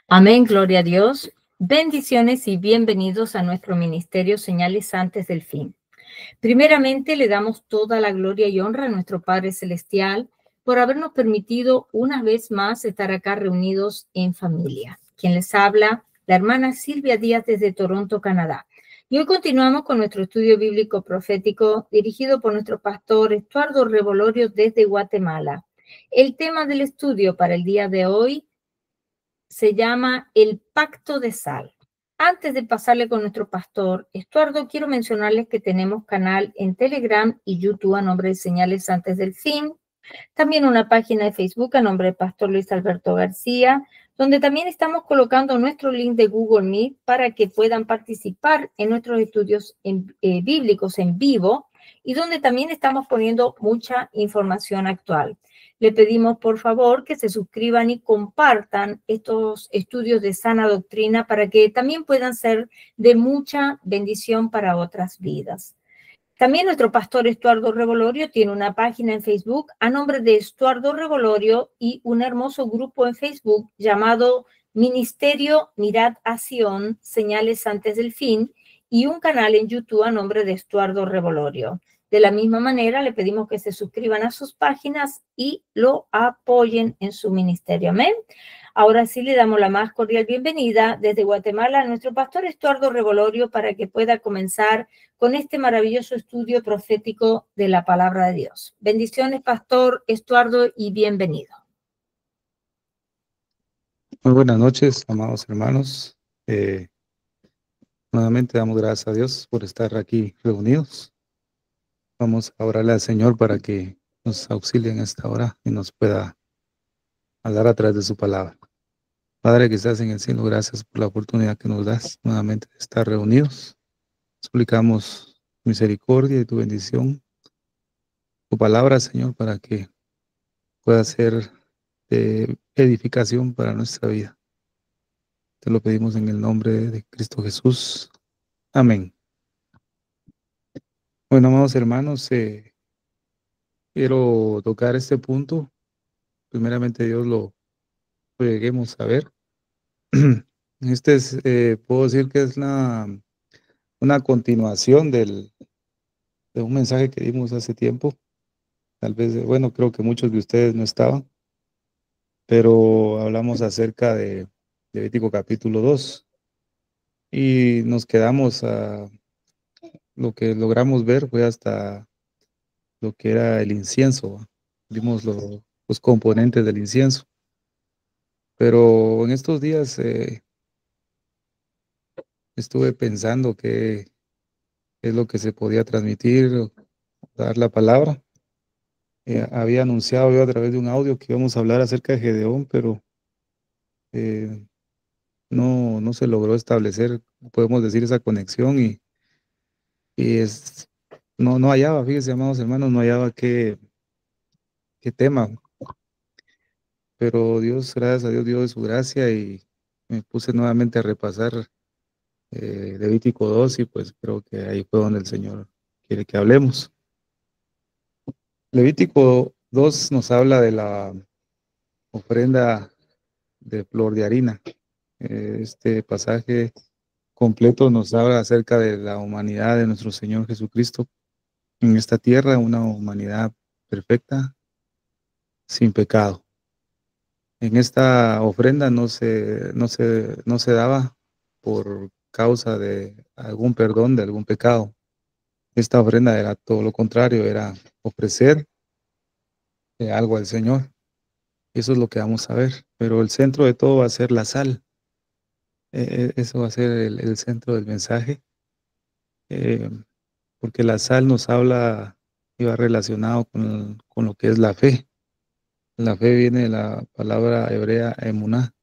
Amén, gloria a Dios. Bendiciones y bienvenidos a nuestro ministerio Señales antes del fin. Primeramente, le damos toda la gloria y honra a nuestro Padre Celestial por habernos permitido una vez más estar acá reunidos en familia. Quien les habla, la hermana Silvia Díaz desde Toronto, Canadá. Y hoy continuamos con nuestro estudio bíblico profético dirigido por nuestro pastor Estuardo Revolorio desde Guatemala. El tema del estudio para el día de hoy se llama el pacto de sal. Antes de pasarle con nuestro pastor Estuardo, quiero mencionarles que tenemos canal en Telegram y YouTube a nombre de Señales antes del fin. También una página de Facebook a nombre del pastor Luis Alberto García, donde también estamos colocando nuestro link de Google Meet para que puedan participar en nuestros estudios bíblicos en vivo y donde también estamos poniendo mucha información actual. Le pedimos, por favor, que se suscriban y compartan estos estudios de sana doctrina para que también puedan ser de mucha bendición para otras vidas. También nuestro pastor Estuardo Revolorio tiene una página en Facebook a nombre de Estuardo Revolorio y un hermoso grupo en Facebook llamado Ministerio Mirad a Sion, Señales antes del fin, y un canal en YouTube a nombre de Estuardo Revolorio. De la misma manera, le pedimos que se suscriban a sus páginas y lo apoyen en su ministerio. Amén. Ahora sí le damos la más cordial bienvenida desde Guatemala a nuestro pastor Estuardo Revolorio para que pueda comenzar con este maravilloso estudio profético de la palabra de Dios. Bendiciones, pastor Estuardo, y bienvenido. Muy buenas noches, amados hermanos. Nuevamente damos gracias a Dios por estar aquí reunidos. Vamos a orarle al Señor para que nos auxilie en esta hora y nos pueda hablar a través de su palabra. Padre que estás en el cielo, gracias por la oportunidad que nos das nuevamente de estar reunidos. Suplicamos misericordia y tu bendición, tu palabra, Señor, para que pueda ser de edificación para nuestra vida. Te lo pedimos en el nombre de Cristo Jesús. Amén. Bueno, amados hermanos, quiero tocar este punto. Primeramente, Dios lo lleguemos a ver. Este es, puedo decir que es una continuación de un mensaje que dimos hace tiempo. Tal vez, bueno, creo que muchos de ustedes no estaban, pero hablamos acerca de Levítico capítulo 2 y nos quedamos a lo que logramos ver fue hasta lo que era el incienso. Vimos los componentes del incienso. Pero en estos días estuve pensando qué es lo que se podía transmitir, dar la palabra. Había anunciado yo a través de un audio que íbamos a hablar acerca de Gedeón, pero eh, no se logró establecer, podemos decir, esa conexión y no hallaba, fíjense, amados hermanos, no hallaba qué tema. Pero Dios, gracias a Dios, dio de su gracia y me puse nuevamente a repasar Levítico 2 y pues creo que ahí fue donde el Señor quiere que hablemos. Levítico 2 nos habla de la ofrenda de flor de harina. Este pasaje completo nos habla acerca de la humanidad de nuestro Señor Jesucristo en esta tierra, una humanidad perfecta, sin pecado. En esta ofrenda no se daba por causa de algún perdón de algún pecado. Esta ofrenda era todo lo contrario, era ofrecer algo al Señor. Eso es lo que vamos a ver. Pero el centro de todo va a ser la sal. Eso va a ser el centro del mensaje. Eh, porque la sal nos habla y va relacionado con lo que es la fe. La fe viene de la palabra hebrea emuná.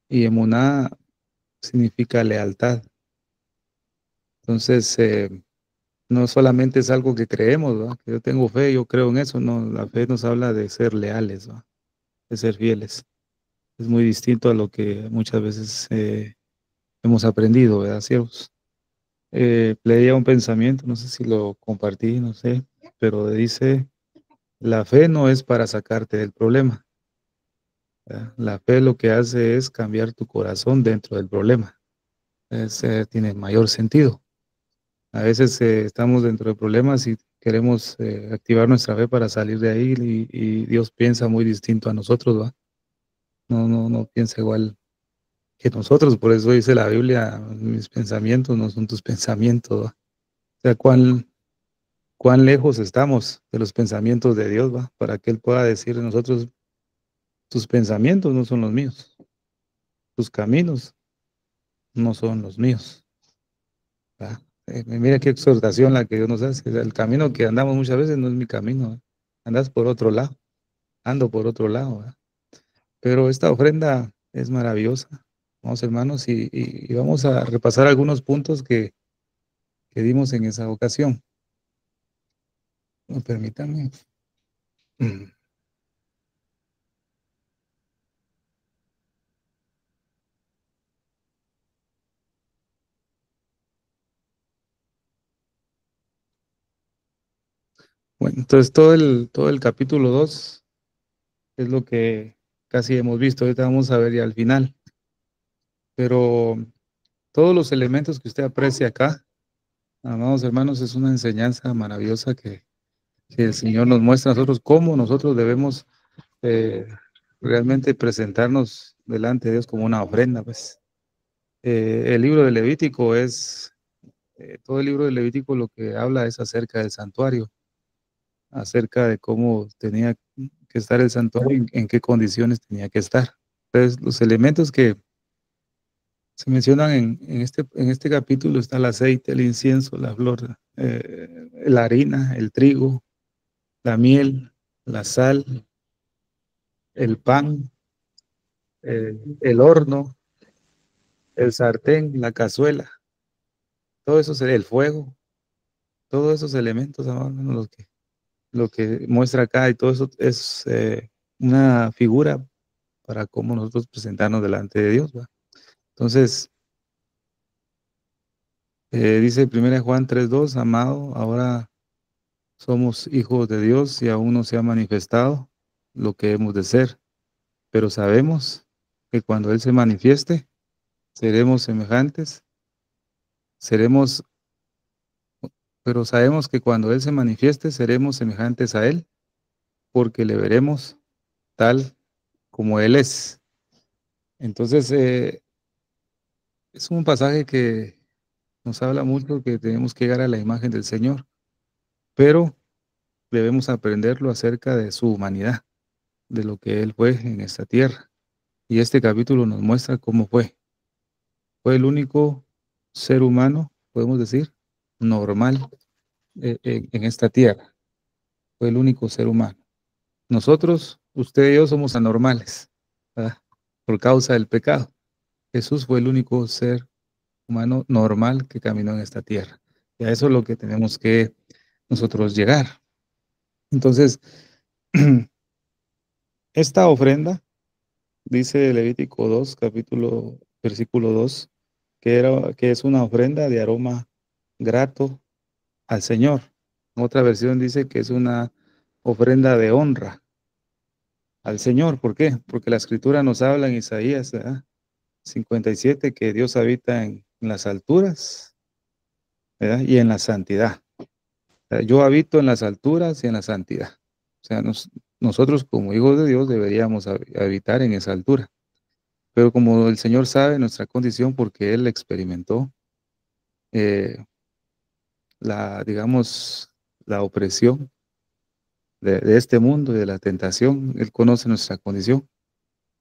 Y emuná significa lealtad. Entonces, no solamente es algo que creemos, ¿verdad? Que yo tengo fe, yo creo en eso. No, la fe nos habla de ser leales, ¿verdad? De ser fieles. Es muy distinto a lo que muchas veces hemos aprendido, ¿verdad, siervos? Leía un pensamiento, no sé si lo compartí, no sé, pero dice, la fe no es para sacarte del problema, ¿verdad? La fe lo que hace es cambiar tu corazón dentro del problema. Tiene mayor sentido. A veces estamos dentro de problemas y queremos activar nuestra fe para salir de ahí y Dios piensa muy distinto a nosotros, ¿va? No piensa igual que nosotros. Por eso dice la Biblia, mis pensamientos no son tus pensamientos, ¿va? O sea, cuán lejos estamos de los pensamientos de Dios, ¿va? Para que Él pueda decir de nosotros, tus pensamientos no son los míos, tus caminos no son los míos, ¿va? Mira qué exhortación la que Dios nos hace. El camino que andamos muchas veces no es mi camino, ¿va? Andas por otro lado, ando por otro lado, ¿va? Pero esta ofrenda es maravillosa. Vamos, hermanos, y vamos a repasar algunos puntos que dimos en esa ocasión. No, permítanme. Bueno, entonces todo el capítulo 2 es lo que casi hemos visto. Ahorita vamos a ver ya al final. Pero todos los elementos que usted aprecia acá, amados hermanos, es una enseñanza maravillosa que el Señor nos muestra a nosotros cómo nosotros debemos eh, realmente presentarnos delante de Dios como una ofrenda, pues. El libro de Levítico todo el libro de Levítico lo que habla es acerca del santuario, acerca de cómo tenía que estar el santuario, en qué condiciones tenía que estar. Entonces, los elementos que se mencionan en este capítulo está el aceite, el incienso, la flor, la harina, el trigo, la miel, la sal, el pan, el horno, el sartén, la cazuela, todo eso sería el fuego, todos esos elementos, amados, lo que muestra acá y todo eso es una figura para cómo nosotros presentarnos delante de Dios, ¿va? Entonces, dice 1 Juan 3:2, amado, ahora somos hijos de Dios y aún no se ha manifestado lo que hemos de ser, pero sabemos que cuando Él se manifieste, seremos semejantes, seremos, pero sabemos que cuando Él se manifieste, seremos semejantes a Él, porque le veremos tal como Él es. Entonces, es un pasaje que nos habla mucho que tenemos que llegar a la imagen del Señor, pero debemos aprenderlo acerca de su humanidad, de lo que Él fue en esta tierra. Y este capítulo nos muestra cómo fue. Fue el único ser humano, podemos decir, normal en esta tierra. Fue el único ser humano. Nosotros, usted y yo, somos anormales, ¿verdad? Por causa del pecado. Jesús fue el único ser humano normal que caminó en esta tierra. Y a eso es lo que tenemos que nosotros llegar. Entonces, esta ofrenda, dice Levítico 2, versículo 2, que es una ofrenda de aroma grato al Señor. Otra versión dice que es una ofrenda de honra al Señor. ¿Por qué? Porque la escritura nos habla en Isaías 57 que Dios habita en las alturas, ¿verdad? Y en la santidad. O sea, yo habito en las alturas y en la santidad. O sea, nosotros como hijos de Dios deberíamos habitar en esa altura. Pero como el Señor sabe nuestra condición porque Él experimentó eh, digamos, la opresión de este mundo y de la tentación, Él conoce nuestra condición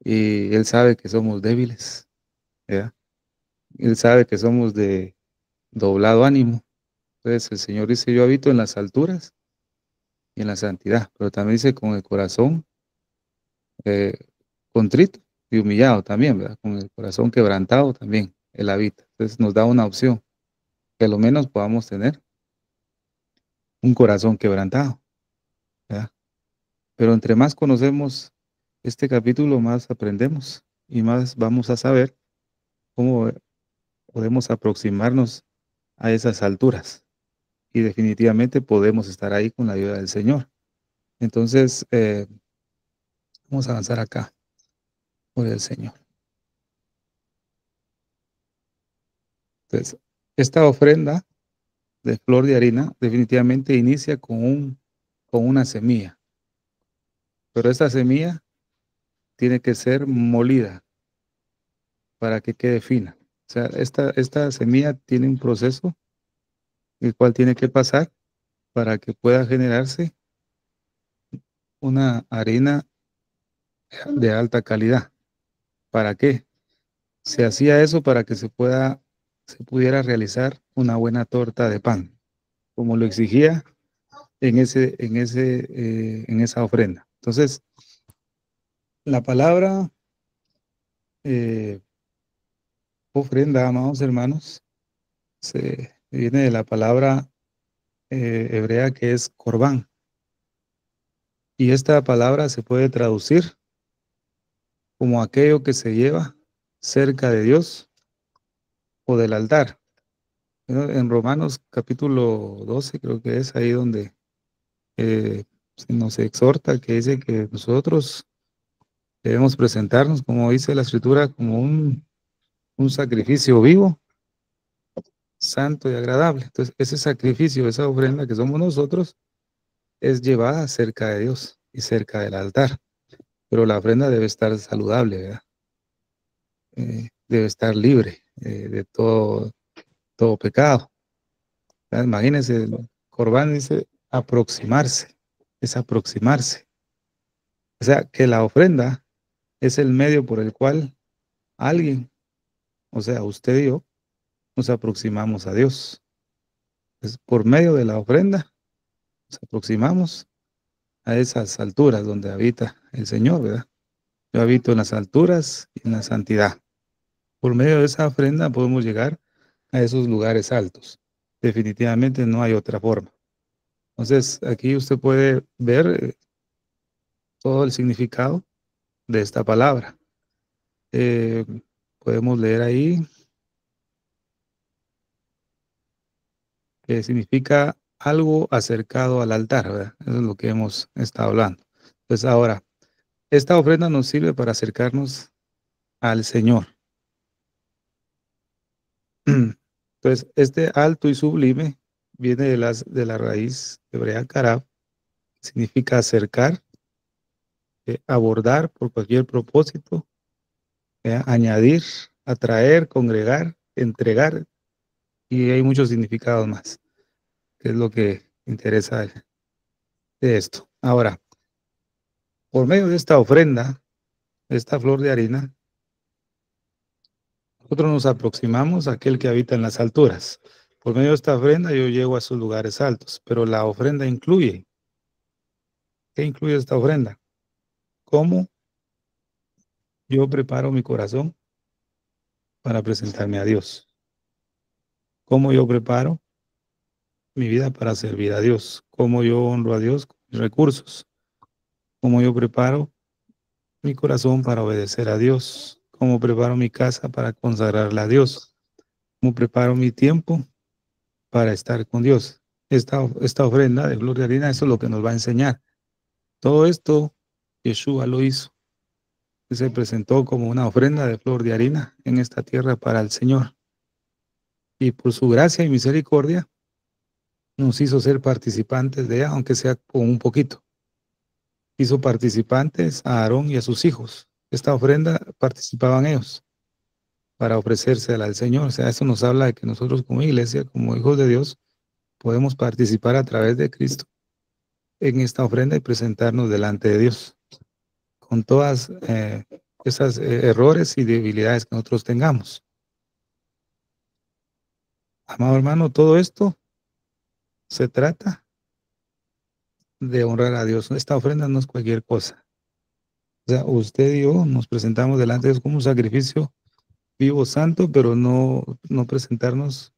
y Él sabe que somos débiles, ¿verdad? Él sabe que somos de doblado ánimo. Entonces el Señor dice, yo habito en las alturas y en la santidad, pero también dice con el corazón eh, contrito y humillado también, ¿verdad? Con el corazón quebrantado también Él habita. Entonces nos da una opción, que a lo menos podamos tener un corazón quebrantado, ¿verdad? Pero entre más conocemos este capítulo, más aprendemos y más vamos a saber cómo podemos aproximarnos a esas alturas. Y definitivamente podemos estar ahí con la ayuda del Señor. Entonces, vamos a avanzar acá. por el Señor. Entonces, esta ofrenda de flor de harina definitivamente inicia con una semilla, pero esta semilla tiene que ser molida para que quede fina. O sea, esta semilla tiene un proceso el cual tiene que pasar para que pueda generarse una harina de alta calidad. ¿Para qué? Se hacía eso para que se pudiera realizar una buena torta de pan, como lo exigía en esa ofrenda. Entonces, la palabra eh, ofrenda, amados hermanos, se viene de la palabra hebrea que es corbán. Y esta palabra se puede traducir como aquello que se lleva cerca de Dios o del altar. En Romanos capítulo 12 creo que es ahí donde se nos exhorta, que dice que nosotros debemos presentarnos, como dice la Escritura, como un sacrificio vivo, santo y agradable. Entonces, ese sacrificio, esa ofrenda que somos nosotros, es llevada cerca de Dios y cerca del altar. Pero la ofrenda debe estar saludable, ¿verdad? Debe estar libre de todo pecado. Imagínense, el Corbán dice aproximarse, es aproximarse. O sea, que la ofrenda es el medio por el cual alguien, o sea, usted y yo, nos aproximamos a Dios. Es por medio de la ofrenda nos aproximamos a esas alturas donde habita el Señor, ¿verdad? Yo habito en las alturas y en la santidad. Por medio de esa ofrenda podemos llegar a esos lugares altos. Definitivamente no hay otra forma. Entonces, aquí usted puede ver todo el significado de esta palabra. Podemos leer ahí que significa algo acercado al altar, ¿verdad? Eso es lo que hemos estado hablando. Entonces, ahora, esta ofrenda nos sirve para acercarnos al Señor. Entonces, este alto y sublime viene de la raíz hebrea karab, significa acercar, abordar por cualquier propósito, añadir, atraer, congregar, entregar, y hay muchos significados más, que es lo que interesa de esto. Ahora, por medio de esta ofrenda, esta flor de harina, nosotros nos aproximamos a aquel que habita en las alturas. Por medio de esta ofrenda yo llego a esos lugares altos, pero la ofrenda incluye, ¿qué incluye esta ofrenda? ¿Cómo yo preparo mi corazón para presentarme a Dios? ¿Cómo yo preparo mi vida para servir a Dios? ¿Cómo yo honro a Dios con mis recursos? ¿Cómo yo preparo mi corazón para obedecer a Dios? ¿Cómo preparo mi casa para consagrarla a Dios? ¿Cómo preparo mi tiempo para estar con Dios? Esta ofrenda de flor de harina, eso es lo que nos va a enseñar. Todo esto Yeshua lo hizo. Se presentó como una ofrenda de flor de harina en esta tierra para el Señor. Y por su gracia y misericordia nos hizo ser participantes de ella, aunque sea con un poquito. Hizo participantes a Aarón y a sus hijos. Esta ofrenda participaban ellos para ofrecérsela al Señor. O sea, eso nos habla de que nosotros como iglesia, como hijos de Dios, podemos participar a través de Cristo en esta ofrenda y presentarnos delante de Dios con todas esas errores y debilidades que nosotros tengamos. Amado hermano, todo esto se trata de honrar a Dios. Esta ofrenda no es cualquier cosa. O sea, usted y yo nos presentamos delante de Dios como un sacrificio vivo, santo, pero no presentarnos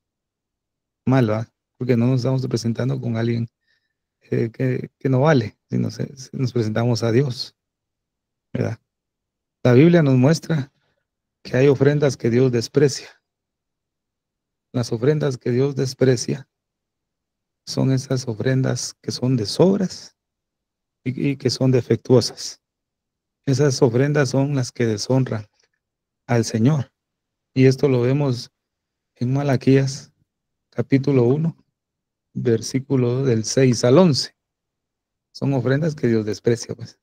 mal, ¿verdad? Porque no nos estamos presentando con alguien que no vale, sino nos presentamos a Dios, ¿verdad? La Biblia nos muestra que hay ofrendas que Dios desprecia. Las ofrendas que Dios desprecia son esas ofrendas que son de sobras y que son defectuosas. Esas ofrendas son las que deshonran al Señor. Y esto lo vemos en Malaquías, capítulo 1, versículo del 6 al 11. Son ofrendas que Dios desprecia, pues.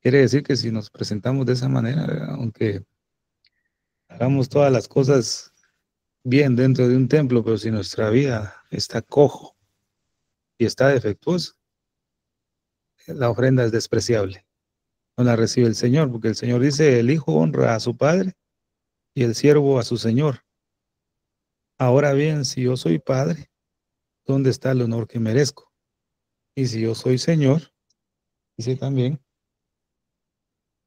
Quiere decir que si nos presentamos de esa manera, aunque hagamos todas las cosas bien dentro de un templo, pero si nuestra vida está cojo y está defectuosa, la ofrenda es despreciable. No la recibe el Señor, porque el Señor dice, el hijo honra a su padre y el siervo a su señor. Ahora bien, si yo soy padre, ¿dónde está el honor que merezco? Y si yo soy señor, dice también,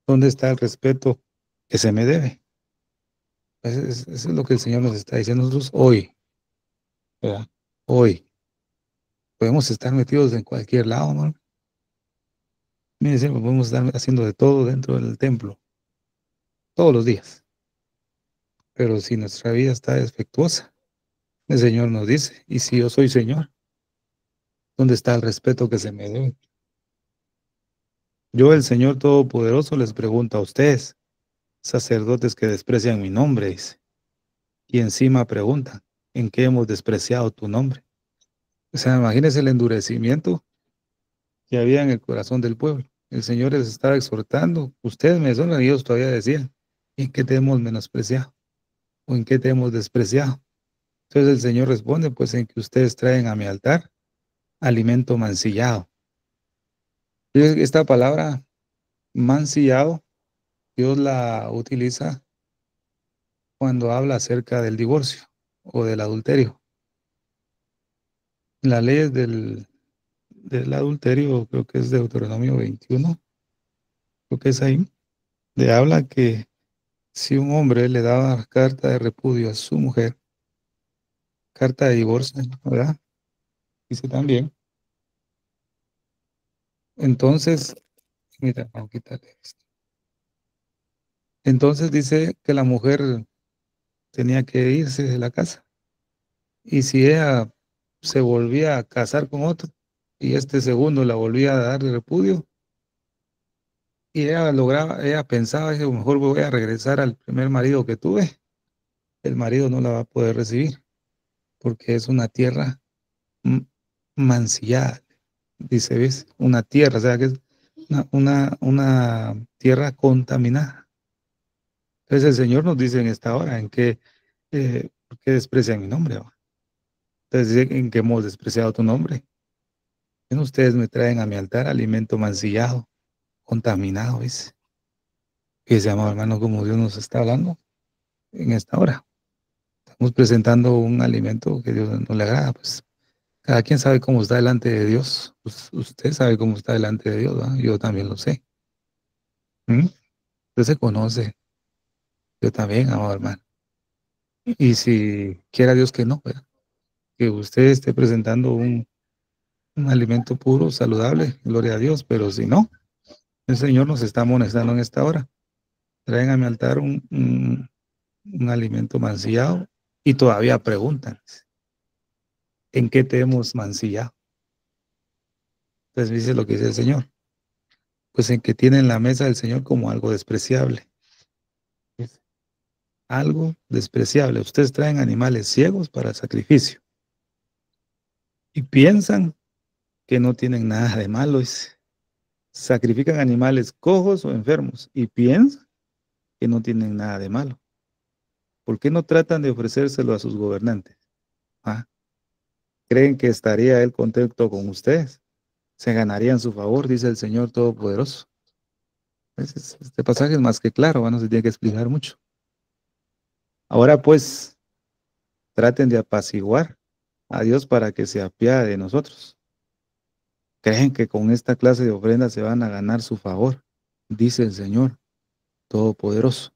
¿dónde está el respeto que se me debe? Eso es lo que el Señor nos está diciendo nosotros hoy, ¿verdad? Hoy. Podemos estar metidos en cualquier lado, ¿no? Mire, siempre podemos estar haciendo de todo dentro del templo, todos los días. Pero si nuestra vida está defectuosa, el Señor nos dice, y si yo soy Señor, ¿dónde está el respeto que se me debe? Yo, el Señor Todopoderoso, les pregunto a ustedes, sacerdotes que desprecian mi nombre, dice, y encima preguntan, ¿en qué hemos despreciado tu nombre? O sea, imagínense el endurecimiento que había en el corazón del pueblo. El Señor les estaba exhortando, ustedes me deshonran, y ellos todavía decían, ¿en qué te hemos menospreciado? ¿O en qué te hemos despreciado? Entonces el Señor responde, pues en que ustedes traen a mi altar alimento mancillado. Esta palabra mancillado, Dios la utiliza cuando habla acerca del divorcio o del adulterio. Las leyes del adulterio, creo que es Deuteronomio 21, creo que es ahí, le habla que si un hombre le daba carta de repudio a su mujer, carta de divorcio, ¿verdad? Dice también. Entonces, mira, vamos a quitarle esto. Entonces dice que la mujer tenía que irse de la casa. Y si ella se volvía a casar con otro y este segundo la volvía a dar de repudio, y ella pensaba que mejor voy a regresar al primer marido que tuve, el marido no la va a poder recibir porque es una tierra mancillada, dice, ¿ves? Una tierra, o sea que es una tierra contaminada. Entonces el Señor nos dice en esta hora ¿por qué desprecian mi nombre? ¿Va? Entonces dice, ¿en qué hemos despreciado tu nombre? Ustedes me traen a mi altar alimento mancillado, contaminado, ¿ves? Que se llama, hermano, como Dios nos está hablando en esta hora. Estamos presentando un alimento que Dios no le agrada, pues cada quien sabe cómo está delante de Dios. Usted sabe cómo está delante de Dios, ¿verdad? Yo también lo sé. Usted se conoce, yo también, amado hermano. Y si quiera Dios que no, ¿verdad? Que usted esté presentando un alimento puro, saludable, gloria a Dios, pero si no, el Señor nos está amonestando en esta hora. Traen a mi altar un alimento mancillado y todavía preguntan, ¿en qué te hemos mancillado? Entonces dice lo que dice el Señor, pues en que tienen la mesa del Señor como algo despreciable. Es algo despreciable. Ustedes traen animales ciegos para sacrificio y piensan que no tienen nada de malo. Sacrifican animales cojos o enfermos y piensan que no tienen nada de malo. ¿Por qué no tratan de ofrecérselo a sus gobernantes? ¿Ah? ¿Creen que estaría él contento con ustedes? Se ganarían su favor, dice el Señor Todopoderoso. Este pasaje es más que claro, no se tiene que explicar mucho. Ahora pues, traten de apaciguar a Dios para que se apiade de nosotros. ¿Creen que con esta clase de ofrendas se van a ganar su favor? Dice el Señor Todopoderoso.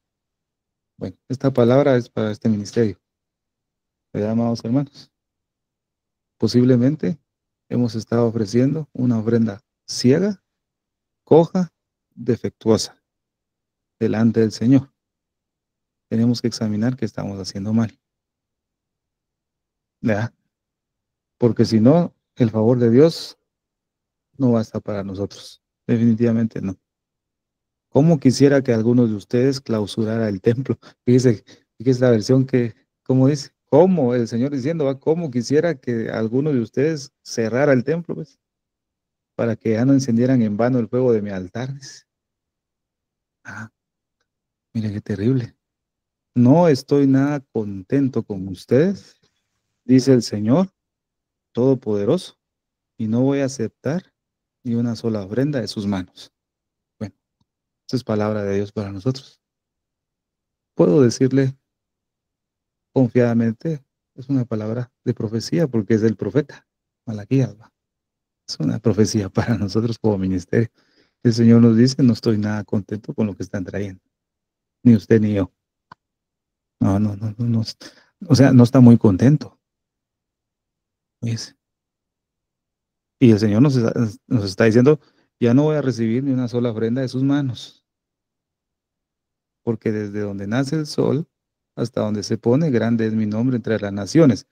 Bueno, esta palabra es para este ministerio. ¿Verdad, amados hermanos? Posiblemente hemos estado ofreciendo una ofrenda ciega, coja, defectuosa delante del Señor. Tenemos que examinar qué estamos haciendo mal. ¿Verdad? Porque si no, el favor de Dios no basta para nosotros. Definitivamente no. ¿Cómo quisiera que algunos de ustedes clausurara el templo? Fíjese la versión que, ¿cómo dice? ¿Cómo? El Señor diciendo, ¿va? ¿Cómo quisiera que alguno de ustedes cerrara el templo, pues? Para que ya no encendieran en vano el fuego de mi altar. Dice. Ah, mire qué terrible. No estoy nada contento con ustedes, dice el Señor Todopoderoso, y no voy a aceptar ni una sola ofrenda de sus manos. Bueno, esa es palabra de Dios para nosotros. Puedo decirle confiadamente, es una palabra de profecía porque es del profeta Malaquías. ¿Va? Es una profecía para nosotros como ministerio. El Señor nos dice, no estoy nada contento con lo que están trayendo, ni usted ni yo. No, no, no, no, no. O sea, no está muy contento. ¿Ves? Y el Señor nos está diciendo, ya no voy a recibir ni una sola ofrenda de sus manos, porque desde donde nace el sol hasta donde se pone, grande es mi nombre entre las naciones.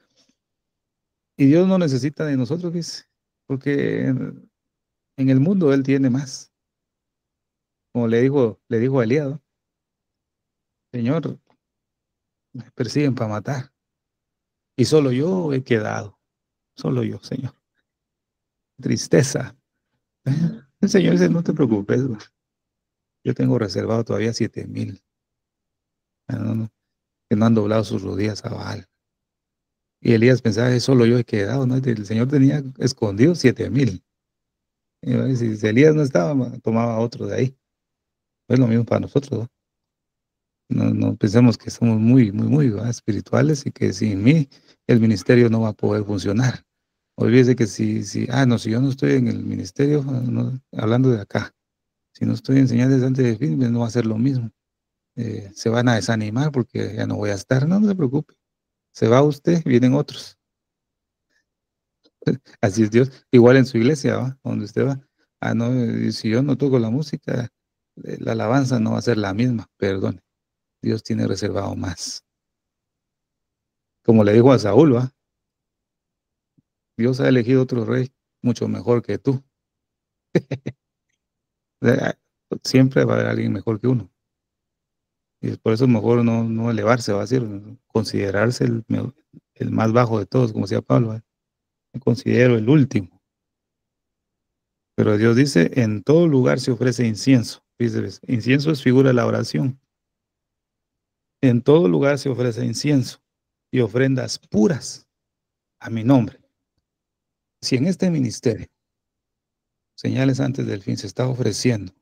Y Dios no necesita de nosotros, dice, porque en el mundo Él tiene más. Como le dijo a Elías, ¿no? Señor, me persiguen para matar. Y solo yo he quedado. Solo yo, Señor. Tristeza. El Señor dice, no te preocupes, güey. Yo tengo reservado todavía 7,000. Que no han doblado sus rodillas a Baal. Y Elías pensaba, solo yo he quedado, ¿no? El Señor tenía escondido 7,000. Y si Elías no estaba, tomaba otro de ahí. Es lo mismo para nosotros, ¿no? No pensemos que somos muy ¿verdad? Espirituales y que sin mí el ministerio no va a poder funcionar. Olvídese que si yo no estoy en el ministerio, hablando de acá, si no estoy enseñando antes de fin, pues no va a ser lo mismo. Se van a desanimar porque ya no voy a estar. No se preocupe. Se va usted, vienen otros. Así es Dios. Igual en su iglesia, ¿va? Donde usted va. Ah, no, si yo no toco la música, la alabanza no va a ser la misma. Perdón. Dios tiene reservado más. Como le dijo a Saúl, ¿va? Dios ha elegido otro rey mucho mejor que tú. Eh, Siempre va a haber alguien mejor que uno. Y por eso es mejor no elevarse, va a decir, considerarse el más bajo de todos, como decía Pablo. Me considero el último. Pero Dios dice, en todo lugar se ofrece incienso. Dice, incienso es figura de la oración. En todo lugar se ofrece incienso y ofrendas puras a mi nombre. Si en este ministerio, señales antes del fin, se está ofreciendo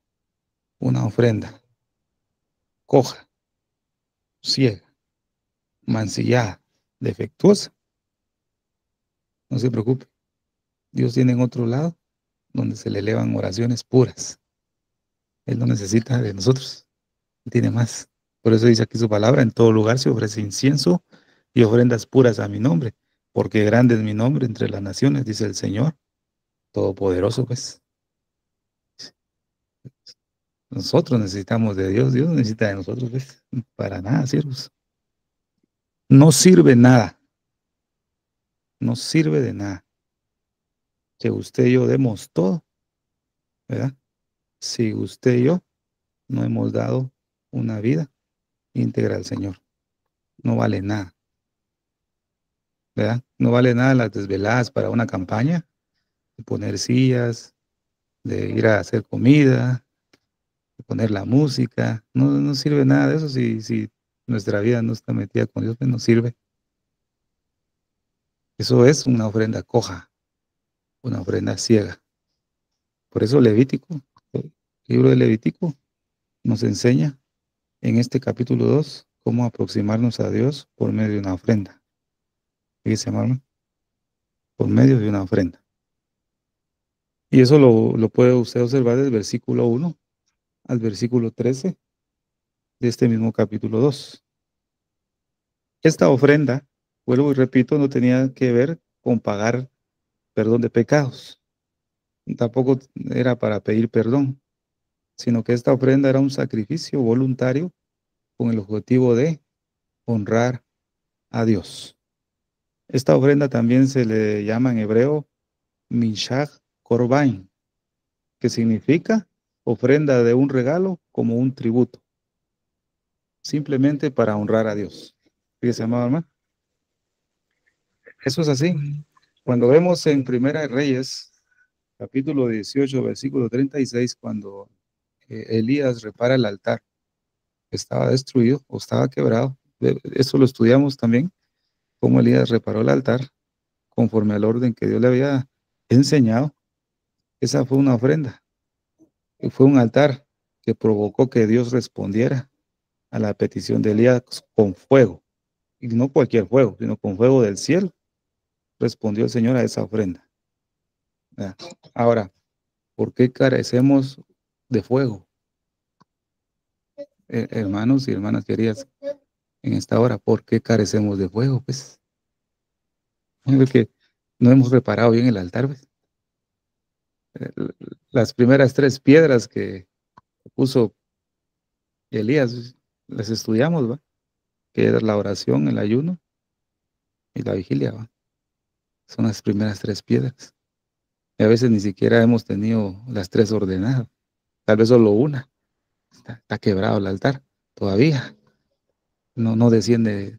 una ofrenda coja, ciega, mancillada, defectuosa, no se preocupe. Dios tiene en otro lado donde se le elevan oraciones puras. Él no necesita de nosotros, Él tiene más. Por eso dice aquí su palabra, en todo lugar se ofrece incienso y ofrendas puras a mi nombre, porque grande es mi nombre entre las naciones, dice el Señor, Todopoderoso, pues. Nosotros necesitamos de Dios, Dios necesita de nosotros, pues. Para nada, siervos. No sirve nada, no sirve de nada que usted y yo demos todo, ¿verdad? Si usted y yo no hemos dado una vida íntegra al Señor, no vale nada, ¿verdad? No vale nada las desveladas para una campaña, de poner sillas, de ir a hacer comida, de poner la música, no sirve nada de eso si nuestra vida no está metida con Dios, pues no sirve. Eso es una ofrenda coja, una ofrenda ciega. Por eso Levítico, el libro de Levítico, nos enseña en este capítulo 2 cómo aproximarnos a Dios por medio de una ofrenda. Fíjese, hermano, por medio de una ofrenda. Y eso lo puede usted observar del versículo 1 al versículo 13 de este mismo capítulo 2. Esta ofrenda, vuelvo y repito, no tenía que ver con pagar perdón de pecados. Tampoco era para pedir perdón, sino que esta ofrenda era un sacrificio voluntario con el objetivo de honrar a Dios. Esta ofrenda también se le llama en hebreo Mishach Korban, que significa ofrenda de un regalo como un tributo, simplemente para honrar a Dios. Fíjese, amado hermano. Eso es así. Cuando vemos en Primera de Reyes, capítulo 18, versículo 36, cuando Elías repara el altar, estaba destruido o estaba quebrado. Eso lo estudiamos también, cómo Elías reparó el altar conforme al orden que Dios le había enseñado. Esa fue una ofrenda. Y fue un altar que provocó que Dios respondiera a la petición de Elías con fuego. Y no cualquier fuego, sino con fuego del cielo. Respondió el Señor a esa ofrenda. ¿Verdad? Ahora, ¿por qué carecemos de fuego? Hermanos y hermanas queridas, en esta hora, ¿por qué carecemos de fuego? Pues, porque no hemos reparado bien el altar. Pues. Las primeras 3 piedras que puso Elías, las estudiamos, ¿va? Que era la oración, el ayuno y la vigilia, ¿va? Son las primeras 3 piedras. Y a veces ni siquiera hemos tenido las 3 ordenadas. Tal vez solo una. Está quebrado el altar todavía. No desciende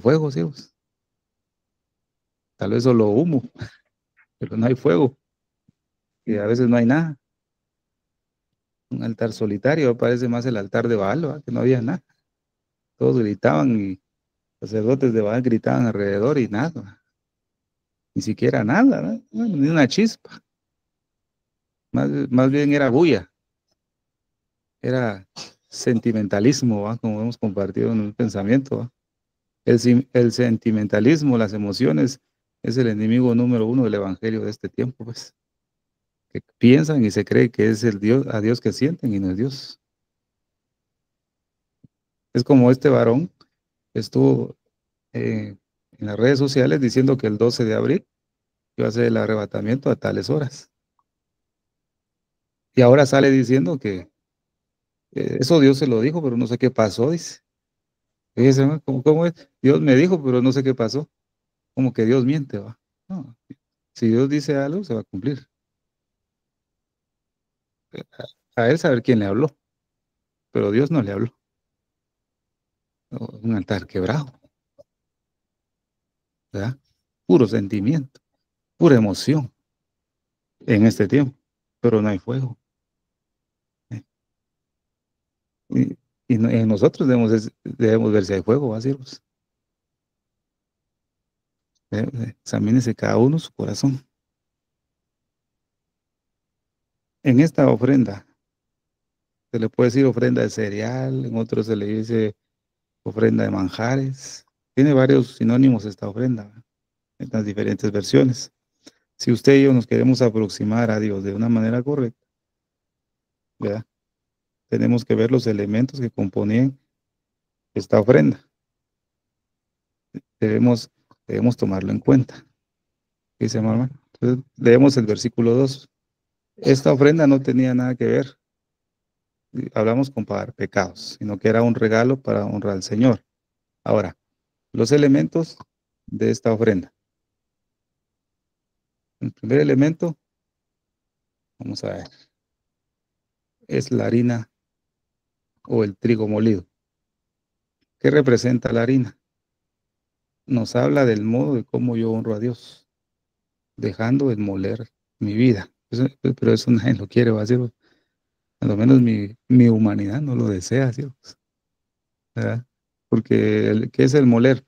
fuego, ¿sí? Tal vez solo humo, pero no hay fuego. Y a veces no hay nada. Un altar solitario parece más el altar de Baal, ¿va? Que no había nada. Todos gritaban y los sacerdotes de Baal gritaban alrededor y nada. Ni siquiera nada, ¿no? Bueno, ni una chispa. Más bien era bulla. Era sentimentalismo, ¿va? Como hemos compartido en un pensamiento, ¿va? El sentimentalismo, las emociones, es el enemigo número 1 del evangelio de este tiempo, pues. Que piensan y se cree que es el Dios, a Dios que sienten y no es Dios. Es como este varón estuvo en las redes sociales diciendo que el 12 de abril iba a ser el arrebatamiento a tales horas. Y ahora sale diciendo que eso Dios se lo dijo, pero no sé qué pasó, dice. Fíjese, ¿no? ¿Cómo es? Dios me dijo, pero no sé qué pasó. Como que Dios miente, va. No, si Dios dice algo, se va a cumplir. A él saber quién le habló, pero Dios no le habló. Un altar quebrado, ¿verdad? Puro sentimiento, pura emoción en este tiempo, pero no hay fuego. ¿Eh? Y, en nosotros debemos ver si hay fuego, ¿va, siervos? Examínese cada uno su corazón. En esta ofrenda, se le puede decir ofrenda de cereal, en otros se le dice ofrenda de manjares. Tiene varios sinónimos esta ofrenda, ¿verdad? En las diferentes versiones. Si usted y yo nos queremos aproximar a Dios de una manera correcta, ¿verdad? Tenemos que ver los elementos que componían esta ofrenda. Debemos, debemos tomarlo en cuenta. Dice mamá. Entonces, leemos el versículo 2. Esta ofrenda no tenía nada que ver, hablamos con pagar pecados, sino que era un regalo para honrar al Señor. Ahora, los elementos de esta ofrenda. El primer elemento, vamos a ver, es la harina o el trigo molido. ¿Qué representa la harina? Nos habla del modo de cómo yo honro a Dios, dejando de moler mi vida. Pero eso nadie lo quiere, va a decir, a lo menos mi humanidad no lo desea, ¿sí? ¿Verdad? Porque, ¿qué es el moler?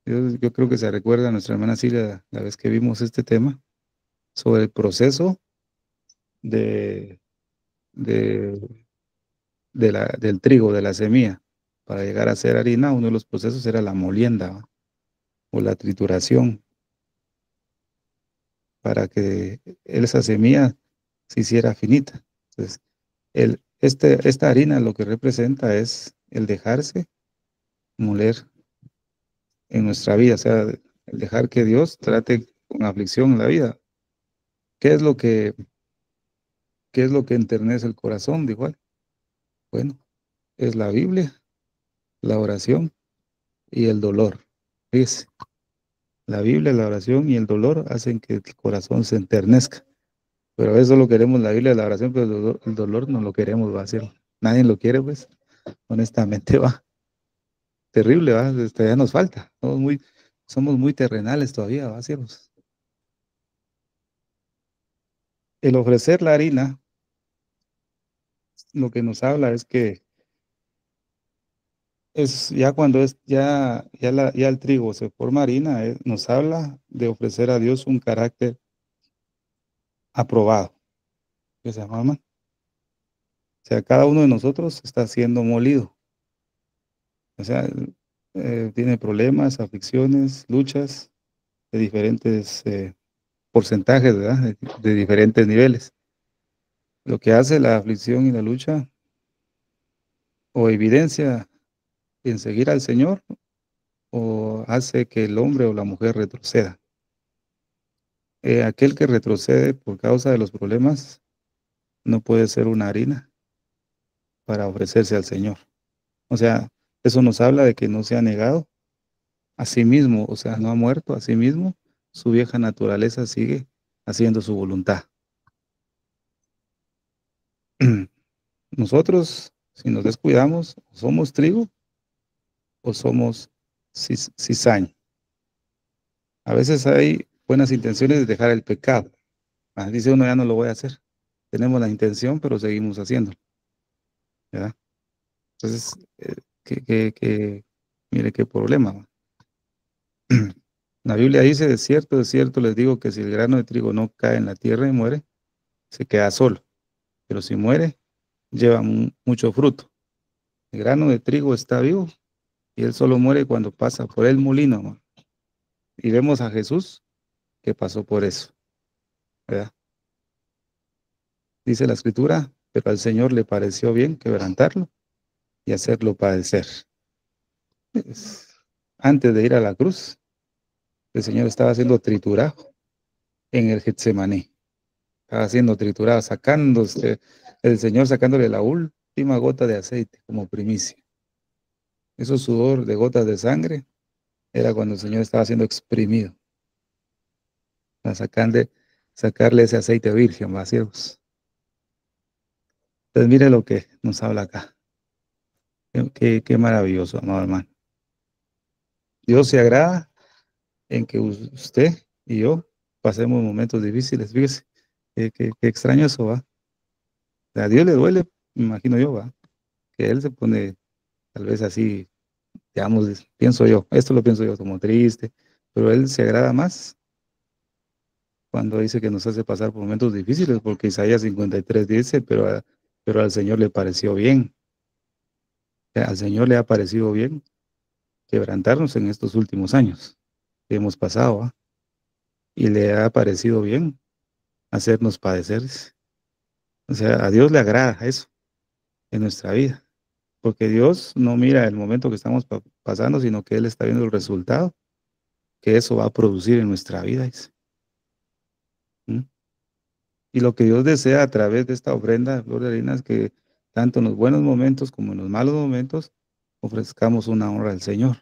Yo creo que se recuerda a nuestra hermana Silvia la vez que vimos este tema sobre el proceso de, de, del trigo, de la semilla. Para llegar a ser harina, uno de los procesos era la molienda, ¿va? O la trituración, para que esa semilla se hiciera finita. Entonces, esta harina lo que representa es el dejarse moler en nuestra vida, o sea, el dejar que Dios trate con aflicción en la vida. ¿Qué es lo que, qué es lo que enternece el corazón? De igual. Bueno, es la Biblia, la oración y el dolor. Fíjese, la Biblia, la oración y el dolor hacen que el corazón se enternezca. Pero eso lo queremos, la Biblia, la oración, pero el dolor no lo queremos, va a ser. Nadie lo quiere, pues, honestamente, va. Terrible, va, ya nos falta. Somos muy terrenales todavía, va, siervos. El ofrecer la harina, lo que nos habla es que es ya cuando ya el trigo se forma harina, nos habla de ofrecer a Dios un carácter aprobado, que se llama. O sea, cada uno de nosotros está siendo molido. O sea, tiene problemas, aflicciones, luchas de diferentes porcentajes, ¿verdad? De diferentes niveles. Lo que hace la aflicción y la lucha o evidencia en seguir al Señor o hace que el hombre o la mujer retroceda. Aquel que retrocede por causa de los problemas no puede ser una harina para ofrecerse al Señor. O sea, eso nos habla de que no se ha negado a sí mismo, o sea, no ha muerto a sí mismo, su vieja naturaleza sigue haciendo su voluntad. Nosotros, si nos descuidamos, somos trigo o somos cizaña. A veces hay buenas intenciones de dejar el pecado. Dice uno, ya no lo voy a hacer. Tenemos la intención, pero seguimos haciéndolo, ¿verdad? Entonces, mire qué problema, ¿va? La Biblia dice, de cierto les digo que si el grano de trigo no cae en la tierra y muere, se queda solo. Pero si muere, lleva mucho fruto. El grano de trigo está vivo y él solo muere cuando pasa por el molino, ¿va? Y vemos a Jesús que pasó por eso, ¿verdad? Dice la Escritura, pero al Señor le pareció bien quebrantarlo y hacerlo padecer. Antes de ir a la cruz, el Señor estaba siendo triturado en el Getsemaní. Estaba siendo triturado, el Señor sacándole la última gota de aceite como primicia. Esos sudor de gotas de sangre era cuando el Señor estaba siendo exprimido para sacarle ese aceite virgen, vacíos. Entonces mire lo que nos habla acá. Qué maravilloso, amado hermano. Dios se agrada en que usted y yo pasemos momentos difíciles. Fíjese, qué extraño eso, va. A Dios le duele, me imagino yo, va, que Él se pone tal vez así, digamos, pienso yo, esto lo pienso yo como triste, pero Él se agrada más cuando dice que nos hace pasar por momentos difíciles, porque Isaías 53 dice, pero al Señor le pareció bien. O sea, al Señor le ha parecido bien quebrantarnos en estos últimos años que hemos pasado, ¿va? Y le ha parecido bien hacernos padecer. O sea, a Dios le agrada eso en nuestra vida, porque Dios no mira el momento que estamos pasando, sino que Él está viendo el resultado que eso va a producir en nuestra vida. ¿Mm? Y lo que Dios desea a través de esta ofrenda de flor de harina es que tanto en los buenos momentos como en los malos momentos ofrezcamos una honra al Señor,